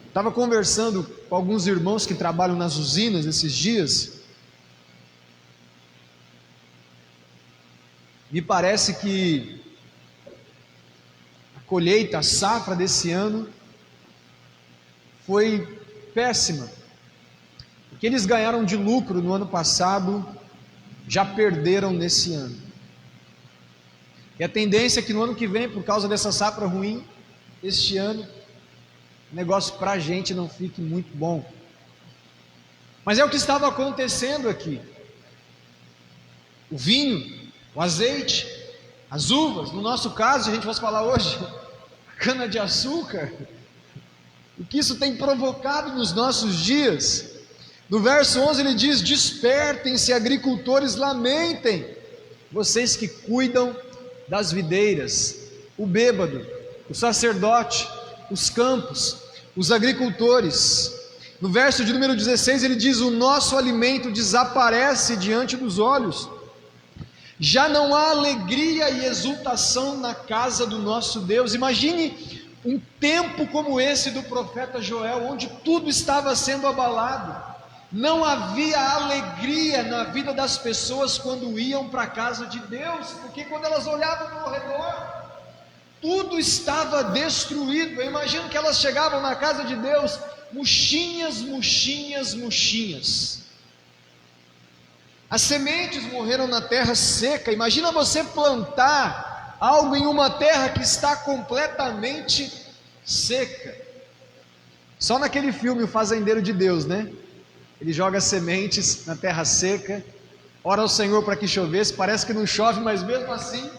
Estava conversando com alguns irmãos que trabalham nas usinas esses dias. Me parece que a colheita, a safra desse ano foi péssima. O que eles ganharam de lucro no ano passado, já perderam nesse ano. E a tendência é que no ano que vem, por causa dessa safra ruim, este ano, o negócio para a gente não fique muito bom. Mas é o que estava acontecendo aqui. O vinho, o azeite, as uvas, no nosso caso, se a gente fosse falar hoje, a cana-de-açúcar, o que isso tem provocado nos nossos dias. No verso 11 ele diz: despertem-se, agricultores, lamentem, vocês que cuidam das videiras, o bêbado, o sacerdote, os campos, os agricultores. No verso de número 16 ele diz: o nosso alimento desaparece diante dos olhos, já não há alegria e exultação na casa do nosso Deus. Imagine um tempo como esse do profeta Joel, onde tudo estava sendo abalado, não havia alegria na vida das pessoas quando iam para a casa de Deus, porque quando elas olhavam ao redor, tudo estava destruído. Eu imagino que elas chegavam na casa de Deus, murchinhas, murchinhas, murchinhas. As sementes morreram na terra seca. Imagina você plantar algo em uma terra que está completamente seca. Só naquele filme O Fazendeiro de Deus, né? Ele joga sementes na terra seca, ora ao Senhor para que chovesse, parece que não chove, mas mesmo assim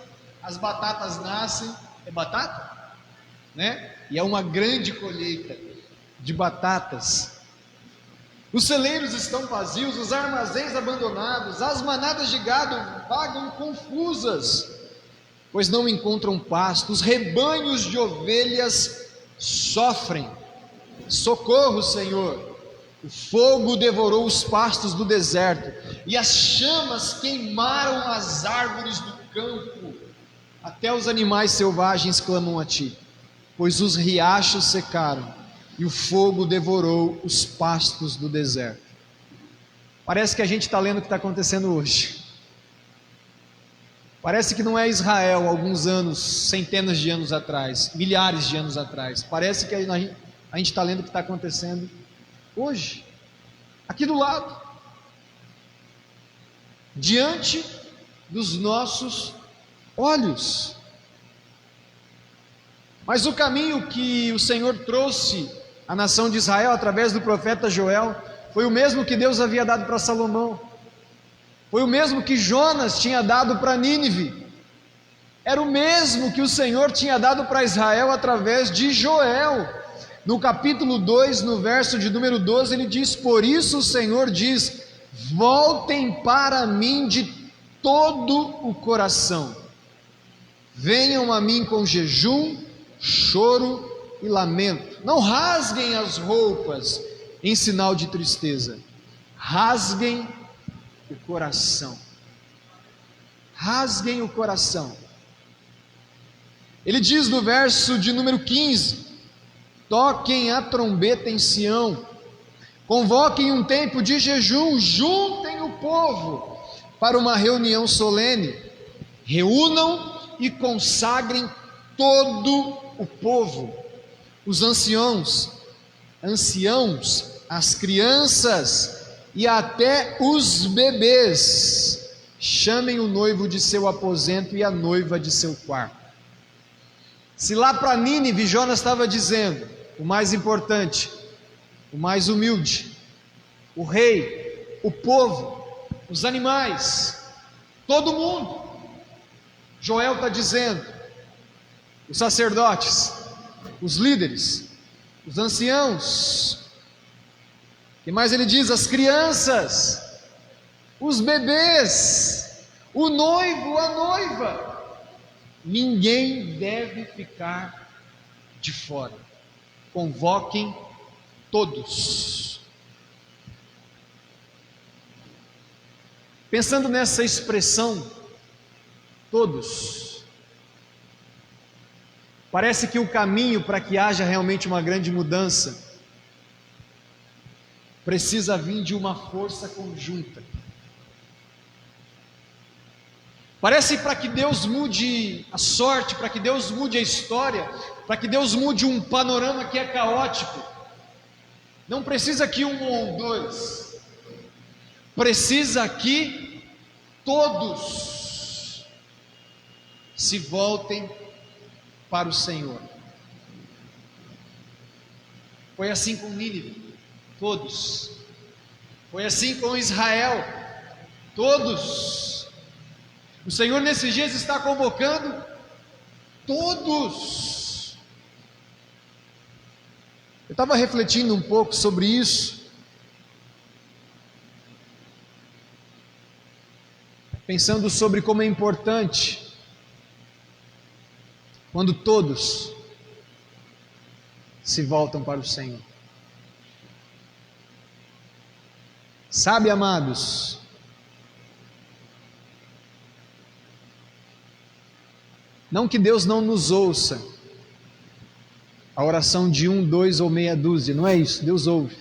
as batatas nascem. É batata? Né? E é uma grande colheita de batatas. Os celeiros estão vazios, os armazéns abandonados, as manadas de gado vagam confusas, pois não encontram pasto, os rebanhos de ovelhas sofrem. Socorro, Senhor! O fogo devorou os pastos do deserto, e as chamas queimaram as árvores do campo. Até os animais selvagens clamam a ti, pois os riachos secaram, e o fogo devorou os pastos do deserto. Parece que a gente está lendo o que está acontecendo hoje. Parece que não é Israel alguns anos, centenas de anos atrás, milhares de anos atrás. Parece que a gente está lendo o que está acontecendo hoje, aqui do lado, diante dos nossos olhos. Mas o caminho que o Senhor trouxe à nação de Israel através do profeta Joel foi o mesmo que Deus havia dado para Salomão, foi o mesmo que Jonas tinha dado para Nínive, era o mesmo que o Senhor tinha dado para Israel através de Joel. No capítulo 2, no verso de número 12, ele diz: por isso o Senhor diz: voltem para mim de todo o coração, venham a mim com jejum, choro e lamento, não rasguem as roupas em sinal de tristeza, rasguem o coração, rasguem o coração. Ele diz no verso de número 15: toquem a trombeta em Sião, convoquem um tempo de jejum, juntem o povo para uma reunião solene, reúnam e consagrem todo o povo, os anciãos, as crianças e até os bebês, chamem o noivo de seu aposento e a noiva de seu quarto. Se lá para Nínive Jonas estava dizendo: o mais importante, o mais humilde, o rei, o povo, os animais, todo mundo. Joel está dizendo, os sacerdotes, os líderes, os anciãos, que mais ele diz? As crianças, os bebês, o noivo, a noiva, ninguém deve ficar de fora. Convoquem todos. Pensando nessa expressão, todos, parece que o caminho para que haja realmente uma grande mudança precisa vir de uma força conjunta. Parece que para que Deus mude a sorte, para que Deus mude a história, para que Deus mude um panorama que é caótico, não precisa que um ou dois, precisa que todos se voltem para o Senhor. Foi assim com Nínive, todos. Foi assim com Israel, todos. O Senhor nesses dias está convocando todos. Eu estava refletindo um pouco sobre isso, pensando sobre como é importante quando todos se voltam para o Senhor. Sabe, amados, não que Deus não nos ouça a oração de 1, 2 ou meia dúzia, não é isso, Deus ouve.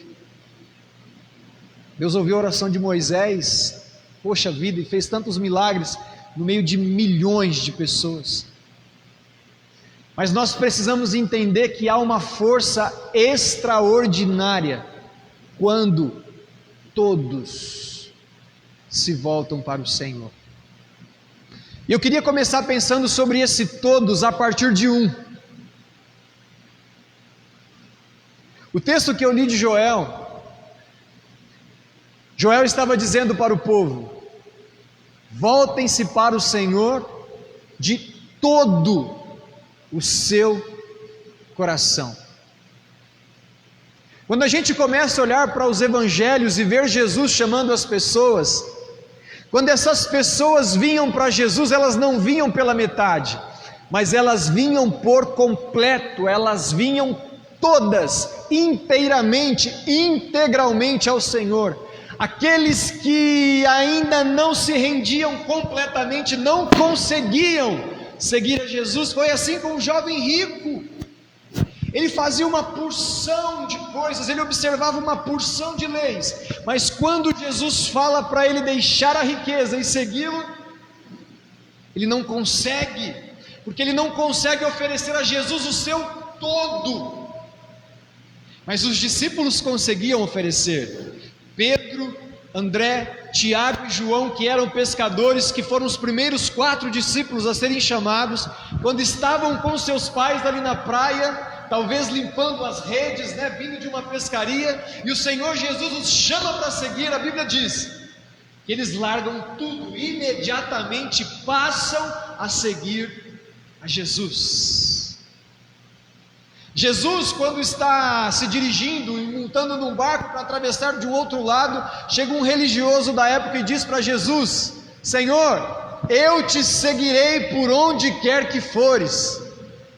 Deus ouviu a oração de Moisés, poxa vida, e fez tantos milagres no meio de milhões de pessoas. Mas nós precisamos entender que há uma força extraordinária quando todos se voltam para o Senhor. E eu queria começar pensando sobre esse todos a partir de um. O texto que eu li de Joel, Joel estava dizendo para o povo: voltem-se para o Senhor de todo o seu coração. Quando a gente começa a olhar para os evangelhos e ver Jesus chamando as pessoas, quando essas pessoas vinham para Jesus, elas não vinham pela metade, mas elas vinham por completo, elas vinham todas, inteiramente, integralmente ao Senhor. Aqueles que ainda não se rendiam completamente, não conseguiam seguir a Jesus. Foi assim com o jovem rico. Ele fazia uma porção de coisas, ele observava uma porção de leis, mas quando Jesus fala para ele deixar a riqueza e segui-lo, ele não consegue, porque ele não consegue oferecer a Jesus o seu todo. Mas os discípulos conseguiam oferecer. Pedro, André, Tiago e João, que eram pescadores, que foram os primeiros 4 discípulos a serem chamados, quando estavam com seus pais ali na praia, talvez limpando as redes, vindo de uma pescaria, e o Senhor Jesus os chama para seguir. A Bíblia diz que eles largam tudo, imediatamente passam a seguir a Jesus. Jesus, quando está se dirigindo e montando num barco para atravessar de um outro lado, chega um religioso da época e diz para Jesus: Senhor, eu te seguirei por onde quer que fores.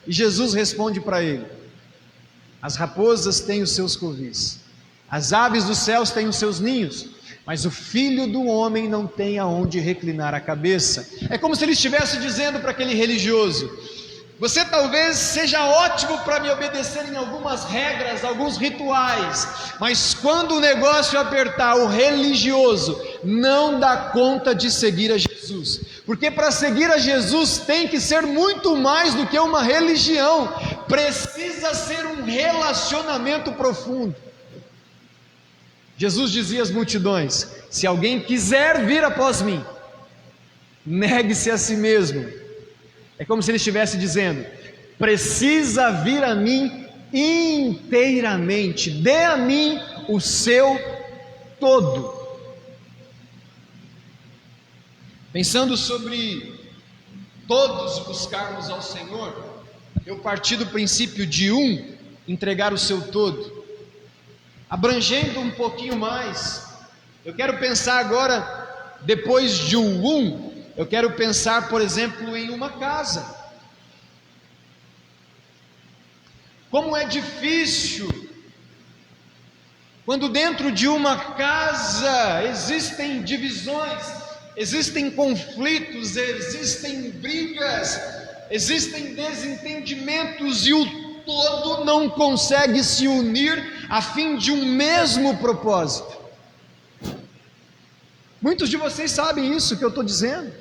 E Jesus responde para ele: as raposas têm os seus covis, as aves dos céus têm os seus ninhos, mas o Filho do Homem não tem aonde reclinar a cabeça. É como se ele estivesse dizendo para aquele religioso: você talvez seja ótimo para me obedecer em algumas regras, alguns rituais, mas quando o negócio apertar, o religioso não dá conta de seguir a Jesus, porque para seguir a Jesus tem que ser muito mais do que uma religião, precisa ser um relacionamento profundo. Jesus dizia às multidões: se alguém quiser vir após mim, negue-se a si mesmo. É como se ele estivesse dizendo: precisa vir a mim inteiramente. Dê a mim o seu todo. Pensando sobre todos buscarmos ao Senhor, eu parti do princípio de entregar o seu todo. Abrangendo um pouquinho mais, eu quero pensar agora, depois de eu quero pensar, por exemplo, em uma casa. Como é difícil quando dentro de uma casa existem divisões, existem conflitos, existem brigas, existem desentendimentos e o todo não consegue se unir a fim de um mesmo propósito. Muitos de vocês sabem isso que eu estou dizendo.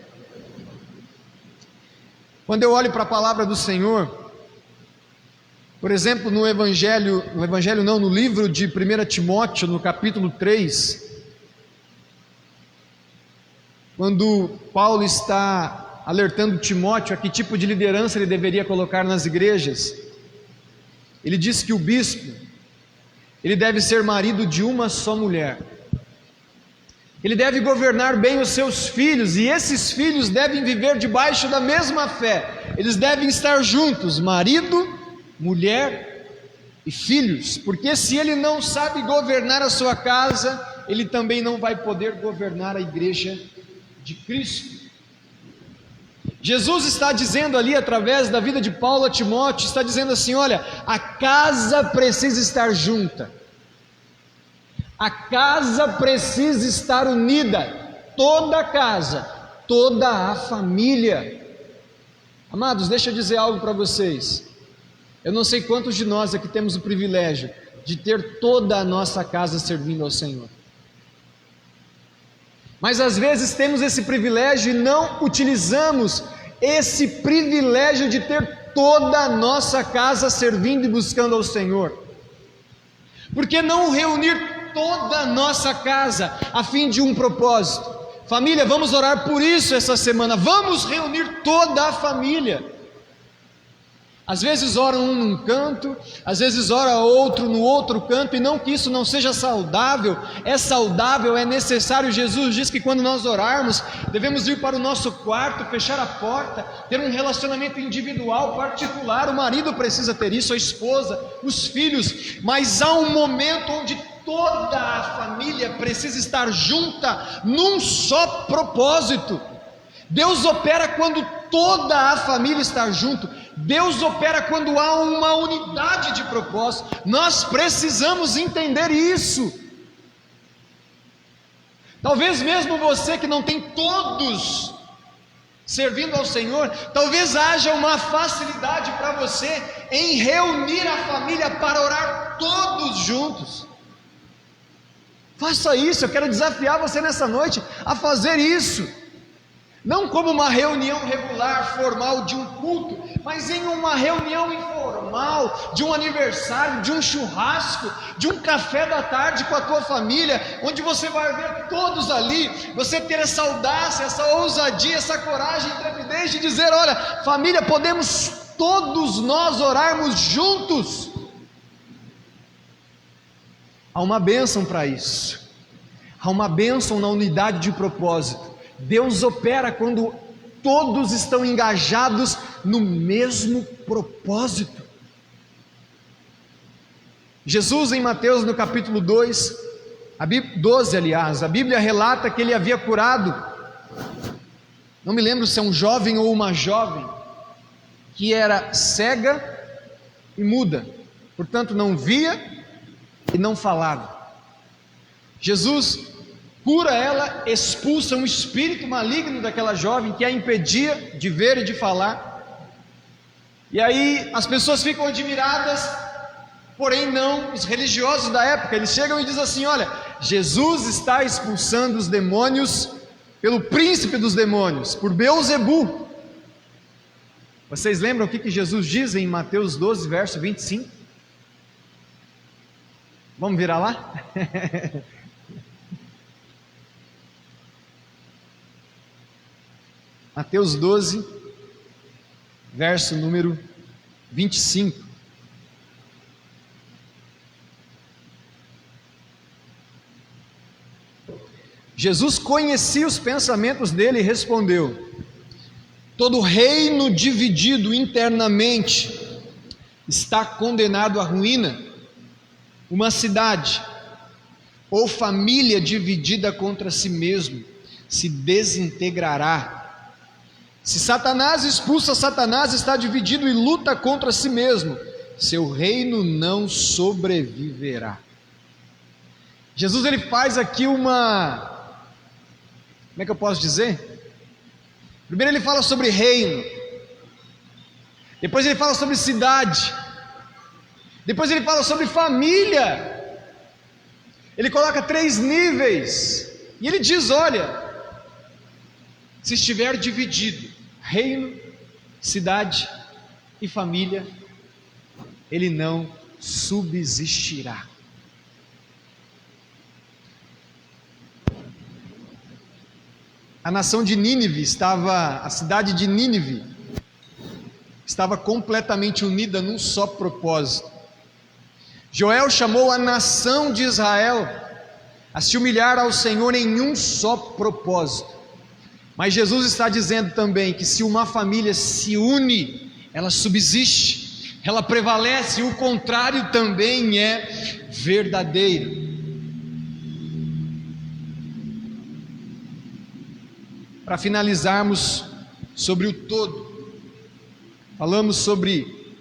Quando eu olho para a palavra do Senhor, por exemplo, no livro de 1 Timóteo, no capítulo 3, quando Paulo está alertando Timóteo a que tipo de liderança ele deveria colocar nas igrejas, ele diz que o bispo, ele deve ser marido de uma só mulher, ele deve governar bem os seus filhos, e esses filhos devem viver debaixo da mesma fé, eles devem estar juntos, marido, mulher e filhos, porque se ele não sabe governar a sua casa, ele também não vai poder governar a igreja de Cristo. Jesus está dizendo ali, através da vida de Paulo a Timóteo, está dizendo assim: olha, a casa precisa estar junta, a casa precisa estar unida, toda a casa, toda a família. Amados, deixa eu dizer algo para vocês. Eu não sei quantos de nós aqui temos o privilégio de ter toda a nossa casa servindo ao Senhor. Mas às vezes temos esse privilégio e não utilizamos esse privilégio de ter toda a nossa casa servindo e buscando ao Senhor. Por que não reunir toda a nossa casa a fim de um propósito? Família, vamos orar por isso essa semana. Vamos reunir toda a família. Às vezes ora um num canto, às vezes ora outro no outro canto, e não que isso não seja saudável, é necessário. Jesus diz que quando nós orarmos, devemos ir para o nosso quarto, fechar a porta, ter um relacionamento individual, particular. O marido precisa ter isso, a esposa, os filhos, mas há um momento onde toda a família precisa estar junta num só propósito. Deus opera quando toda a família está junto. Deus opera quando há uma unidade de propósito. Nós precisamos entender isso. Talvez mesmo você que não tem todos servindo ao Senhor, talvez haja uma facilidade para você em reunir a família para orar todos juntos. Faça isso, eu quero desafiar você nessa noite a fazer isso. Não como uma reunião regular, formal de um culto, mas em uma reunião informal, de um aniversário, de um churrasco, de um café da tarde com a tua família, onde você vai ver todos ali, você ter essa audácia, essa ousadia, essa coragem, intrepidez de dizer: olha, família, podemos todos nós orarmos juntos. Há uma bênção para isso, há uma bênção na unidade de propósito. Deus opera quando todos estão engajados no mesmo propósito. Jesus, em Mateus, no capítulo 12, a Bíblia relata que ele havia curado, não me lembro se é um jovem ou uma jovem, que era cega e muda, portanto não via e não falava. Jesus cura ela, expulsa um espírito maligno daquela jovem que a impedia de ver e de falar. E aí as pessoas ficam admiradas, porém não os religiosos da época. Eles chegam e dizem assim: olha, Jesus está expulsando os demônios pelo príncipe dos demônios, por Beelzebu. Vocês lembram o que Jesus diz em Mateus 12, verso 25? Vamos virar lá? Mateus 12, verso número 25. Jesus conhecia os pensamentos dele e respondeu: todo reino dividido internamente está condenado à ruína. Uma cidade ou família dividida contra si mesmo se desintegrará. Se Satanás expulsa Satanás, está dividido e luta contra si mesmo, seu reino não sobreviverá. Jesus ele faz aqui como é que eu posso dizer? Primeiro ele fala sobre reino, depois ele fala sobre cidade, depois ele fala sobre família. Ele coloca 3 níveis, e ele diz: olha, se estiver dividido, reino, cidade e família, ele não subsistirá. A nação de Nínive a cidade de Nínive estava completamente unida num só propósito. Joel chamou a nação de Israel a se humilhar ao Senhor em um só propósito. Mas Jesus está dizendo também que se uma família se une, ela subsiste, ela prevalece, e o contrário também é verdadeiro. Para finalizarmos sobre o todo, falamos sobre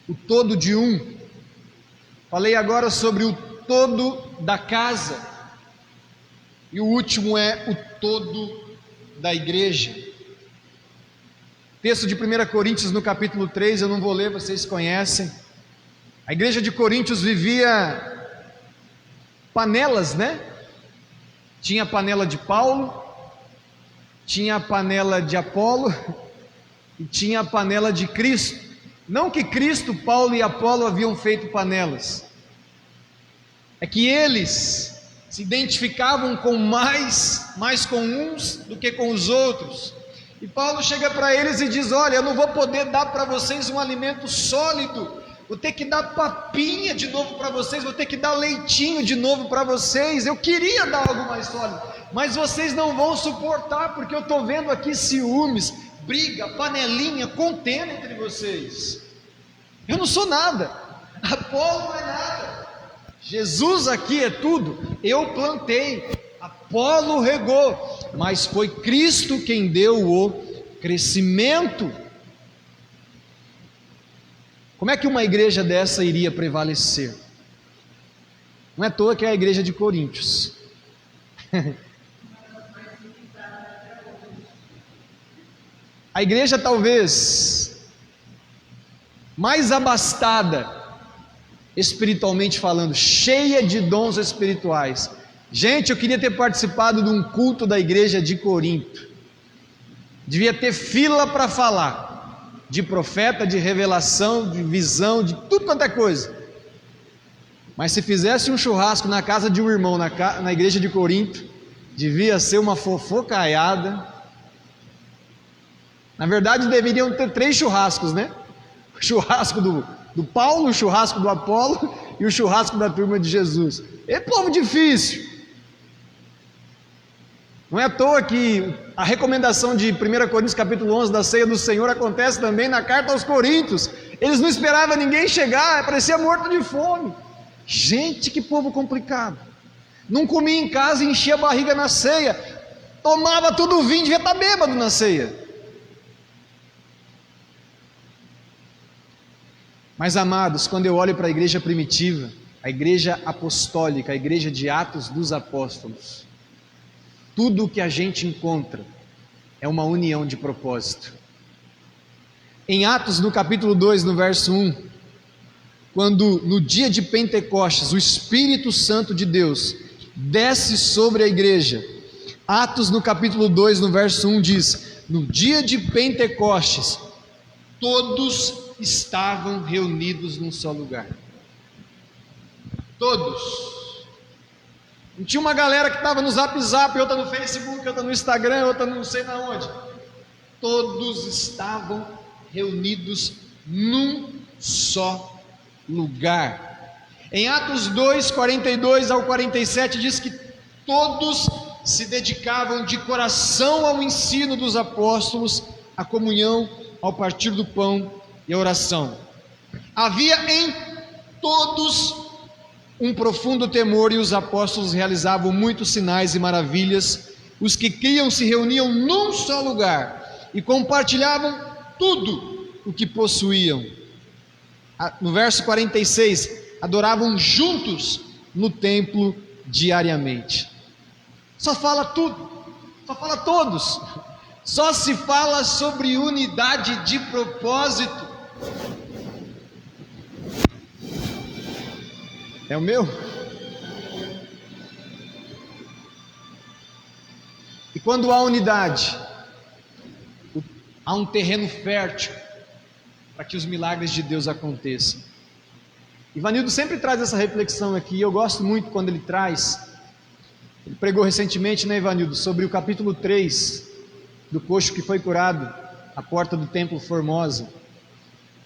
o todo de um. Falei agora sobre o todo da casa, e o último é o todo da igreja. Texto de 1 Coríntios no capítulo 3, eu não vou ler, vocês conhecem. A igreja de Coríntios vivia panelas, né? Tinha a panela de Paulo, tinha a panela de Apolo e tinha a panela de Cristo. Não que Cristo, Paulo e Apolo haviam feito panelas, é que eles se identificavam com mais com uns do que com os outros. E Paulo chega para eles e diz: olha, eu não vou poder dar para vocês um alimento sólido, vou ter que dar papinha de novo para vocês, vou ter que dar leitinho de novo para vocês. Eu queria dar algo mais sólido, mas vocês não vão suportar, porque eu estou vendo aqui ciúmes, briga, panelinha, contenda entre vocês. Eu não sou nada, Apolo não é nada, Jesus aqui é tudo. Eu plantei, Apolo regou, mas foi Cristo quem deu o crescimento. Como é que uma igreja dessa iria prevalecer? Não é à toa que é a igreja de Coríntios. A igreja talvez mais abastada, espiritualmente falando, cheia de dons espirituais. Gente, eu queria ter participado de um culto da igreja de Corinto. Devia ter fila para falar de profeta, de revelação, de visão, de tudo quanto é coisa. Mas se fizesse um churrasco na casa de um irmão, na igreja de Corinto, devia ser uma fofocaiada. Na verdade, deveriam ter 3 churrascos, né? O churrasco do Paulo, o churrasco do Apolo e o churrasco da turma de Jesus. É povo difícil. Não é à toa que a recomendação de 1 Coríntios capítulo 11 da ceia do Senhor acontece também na carta aos Coríntios. Eles não esperavam ninguém chegar, parecia morto de fome. Gente, que povo complicado. Não comia em casa e enchia a barriga na ceia. Tomava tudo o vinho, devia estar bêbado na ceia. Mas amados, quando eu olho para a igreja primitiva, a igreja apostólica, a igreja de Atos dos Apóstolos, tudo o que a gente encontra é uma união de propósito. Em Atos, no capítulo 2, no verso 1, quando no dia de Pentecostes o Espírito Santo de Deus desce sobre a igreja, Atos no capítulo 2, no verso 1 diz: no dia de Pentecostes, todos estavam reunidos num só lugar. Todos. Não tinha uma galera que estava no Zap Zap, outra no Facebook, outra no Instagram, outra não sei na onde. Todos estavam reunidos num só lugar. Em Atos 2, 42 ao 47 diz que todos se dedicavam de coração ao ensino dos apóstolos, à comunhão, ao partir do pão e à oração. Havia em todos um profundo temor, e os apóstolos realizavam muitos sinais e maravilhas. Os que criam se reuniam num só lugar e compartilhavam tudo o que possuíam. No verso 46, adoravam juntos no templo diariamente. Só fala tudo, só fala todos, só se fala sobre unidade de propósito. É o meu? E quando há unidade, há um terreno fértil para que os milagres de Deus aconteçam. Ivanildo sempre traz essa reflexão aqui, e eu gosto muito quando ele traz. Ele pregou recentemente, né, Ivanildo, sobre o capítulo 3 do coxo que foi curado à porta do templo Formosa.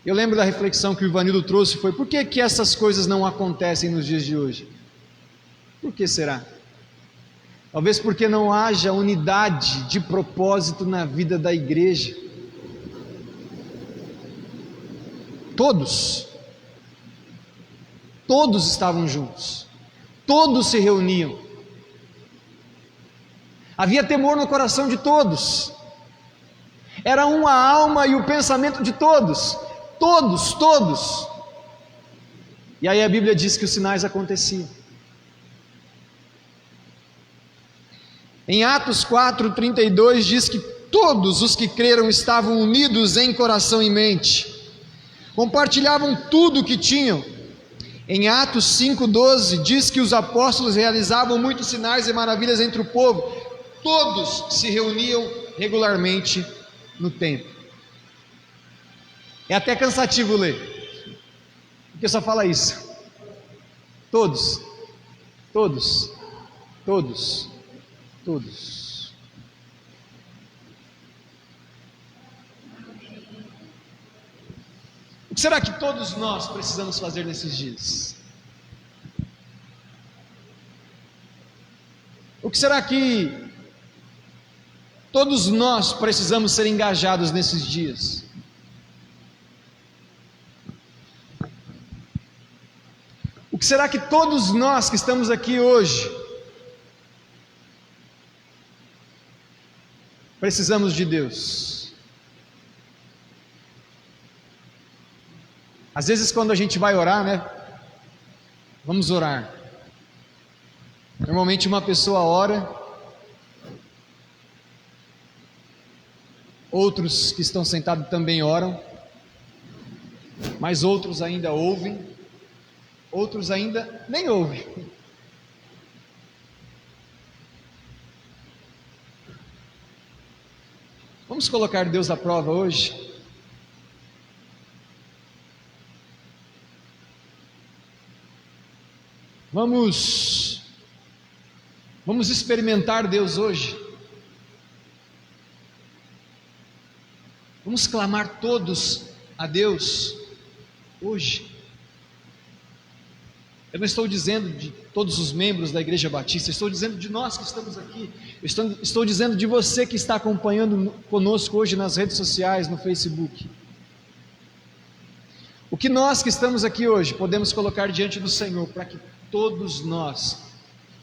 Eu lembro da reflexão que o Ivanildo trouxe, foi: por que que essas coisas não acontecem nos dias de hoje? Por que será? Talvez porque não haja unidade de propósito na vida da igreja. Todos estavam juntos, todos se reuniam, havia temor no coração de todos, era uma alma e o pensamento de todos. E aí a Bíblia diz que os sinais aconteciam. Em Atos 4:32 diz que todos os que creram estavam unidos em coração e mente, compartilhavam tudo o que tinham. Em Atos 5:12 diz que os apóstolos realizavam muitos sinais e maravilhas entre o povo. Todos se reuniam regularmente no templo. É até cansativo ler, porque só fala isso. Todos. O que será que todos nós precisamos fazer nesses dias? O que será que todos nós precisamos ser engajados nesses dias? O que será que todos nós que estamos aqui hoje precisamos de Deus? Às vezes quando a gente vai orar, né? Vamos orar. Normalmente uma pessoa ora, outros que estão sentados também oram, mas outros ainda ouvem, outros ainda nem ouvem. Vamos colocar Deus à prova hoje? Vamos experimentar Deus hoje. Vamos clamar todos a Deus hoje. Eu não estou dizendo de todos os membros da Igreja Batista, estou dizendo de nós que estamos aqui. Estou dizendo de você que está acompanhando conosco hoje nas redes sociais, no Facebook. O que nós que estamos aqui hoje podemos colocar diante do Senhor para que todos nós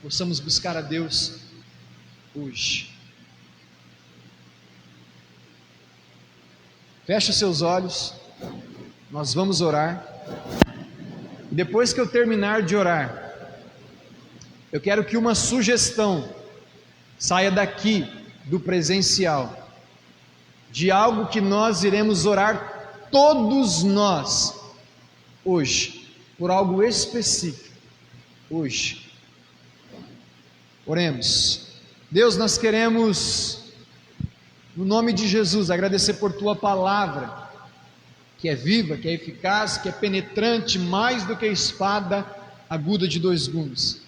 possamos buscar a Deus hoje? Feche os seus olhos, nós vamos orar. E depois que eu terminar de orar, eu quero que uma sugestão saia daqui do presencial, de algo que nós iremos orar todos nós hoje, por algo específico hoje. Oremos. Deus, nós queremos, no nome de Jesus, agradecer por Tua palavra, que é viva, que é eficaz, que é penetrante, mais do que a espada aguda de 2 gumes.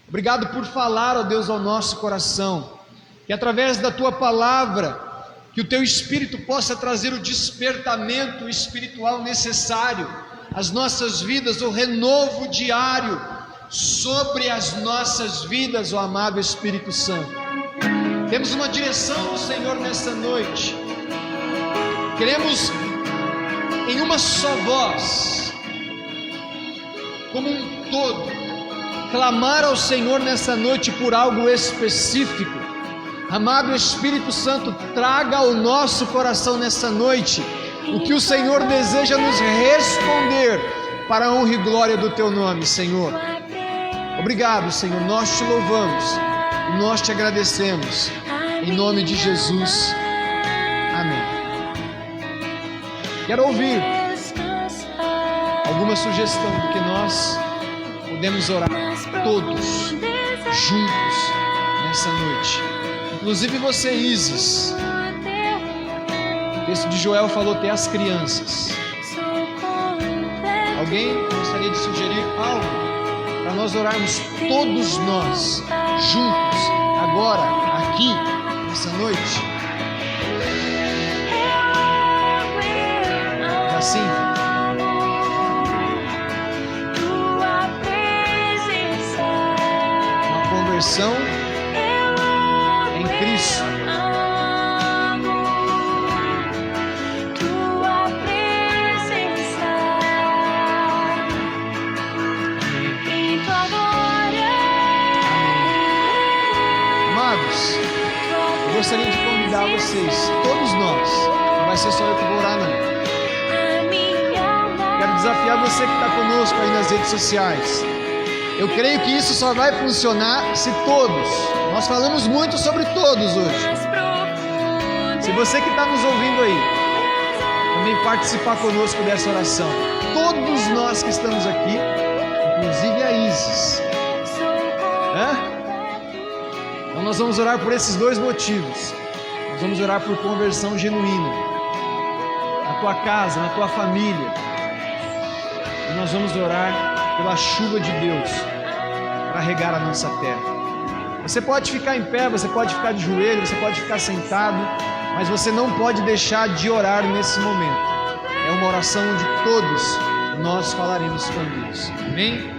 Obrigado por falar, ó Deus, ao nosso coração, que através da Tua palavra, que o Teu Espírito possa trazer o despertamento espiritual necessário às nossas vidas, o renovo diário, sobre as nossas vidas, ó amado Espírito Santo. Temos uma direção do Senhor nessa noite. Queremos, em uma só voz, como um todo, clamar ao Senhor nessa noite por algo específico. Amado Espírito Santo, traga ao nosso coração nessa noite o que o Senhor deseja nos responder para a honra e glória do Teu nome, Senhor. Obrigado, Senhor, nós Te louvamos e nós Te agradecemos, em nome de Jesus, amém. Quero ouvir alguma sugestão do que nós podemos orar todos juntos nessa noite, inclusive você, Isis. O texto de Joel falou até as crianças. Alguém gostaria de sugerir algo para nós orarmos todos nós juntos agora, aqui, nessa noite? É assim? Uma conversão em Cristo. Eu gostaria de convidar vocês, todos nós, não vai ser só eu que vou orar, não. Quero desafiar você que está conosco aí nas redes sociais. Eu creio que isso só vai funcionar se todos, nós falamos muito sobre todos hoje. Se você que está nos ouvindo aí, também participar conosco dessa oração. Todos nós que estamos aqui, inclusive a Isis. Então nós vamos orar por esses dois motivos. Nós vamos orar por conversão genuína na tua casa, na tua família. E nós vamos orar pela chuva de Deus para regar a nossa terra. Você pode ficar em pé, você pode ficar de joelho, você pode ficar sentado, mas você não pode deixar de orar nesse momento. É uma oração onde todos nós falaremos com Deus. Amém?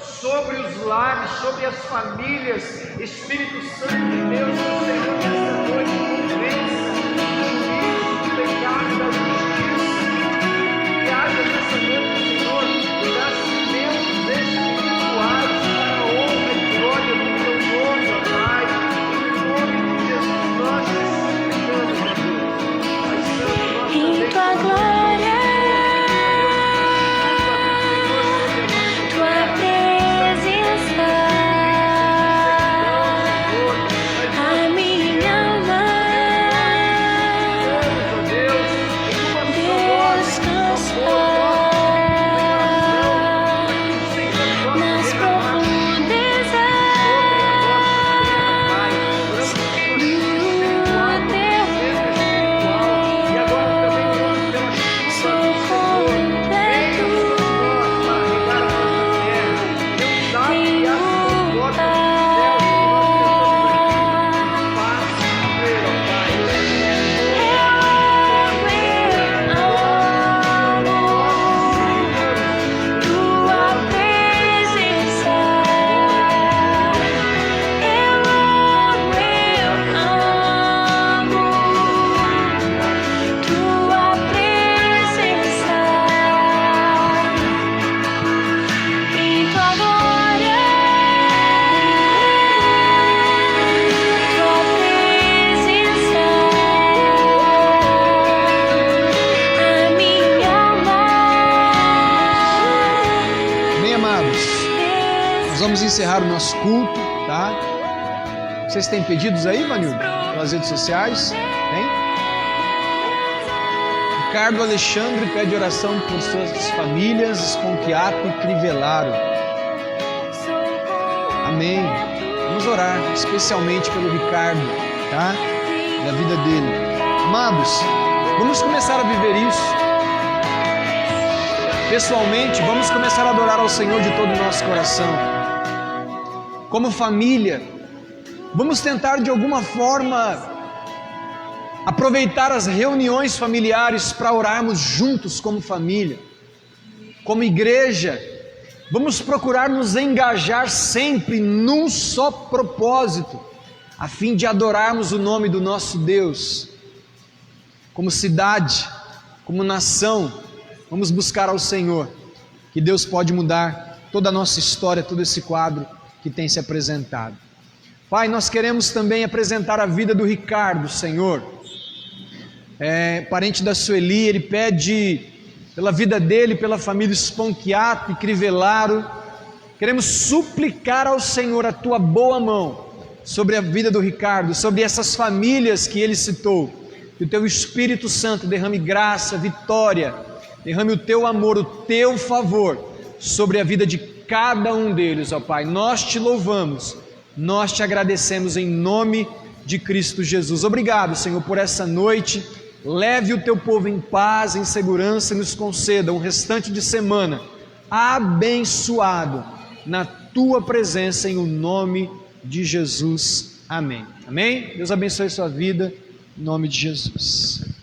Sobre os lares, sobre as famílias. Espírito Santo de Deus, o Senhor, nessa noite, convença o pecado da justiça. Que haja nessa noite, Senhor, nascimentos espirituais para a honra e glória do Teu nome, ó Pai. Em nome de Jesus, nós te suplicamos, ó Deus. Em Tua glória. vamos encerrar o nosso culto, tá? Vocês têm pedidos aí, Vanildo? Pelas redes sociais? Tem? Ricardo Alexandre pede oração por suas famílias, Esponquiato e Crivellaro. Amém. Vamos orar especialmente pelo Ricardo, tá? E a vida dele. Amados, vamos começar a viver isso. Pessoalmente, vamos começar a adorar ao Senhor de todo o nosso coração. Como família, vamos tentar de alguma forma aproveitar as reuniões familiares para orarmos juntos como família. Como igreja, vamos procurar nos engajar sempre num só propósito, a fim de adorarmos o nome do nosso Deus. Como cidade, como nação, vamos buscar ao Senhor, que Deus pode mudar toda a nossa história, todo esse quadro que tem se apresentado. Pai, nós queremos também apresentar a vida do Ricardo, Senhor. Parente da Sueli, ele pede pela vida dele, pela família Esponquiato e Crivellaro. Queremos suplicar ao Senhor a tua boa mão sobre a vida do Ricardo, sobre essas famílias que ele citou. Que o teu Espírito Santo derrame graça, vitória, derrame o teu amor, o teu favor sobre a vida de cada um deles, ó Pai. Nós te louvamos, nós te agradecemos em nome de Cristo Jesus. Obrigado, Senhor, por essa noite. Leve o teu povo em paz, em segurança e nos conceda um restante de semana abençoado na tua presença, em o nome de Jesus. Amém. Amém? Deus abençoe a sua vida, em nome de Jesus.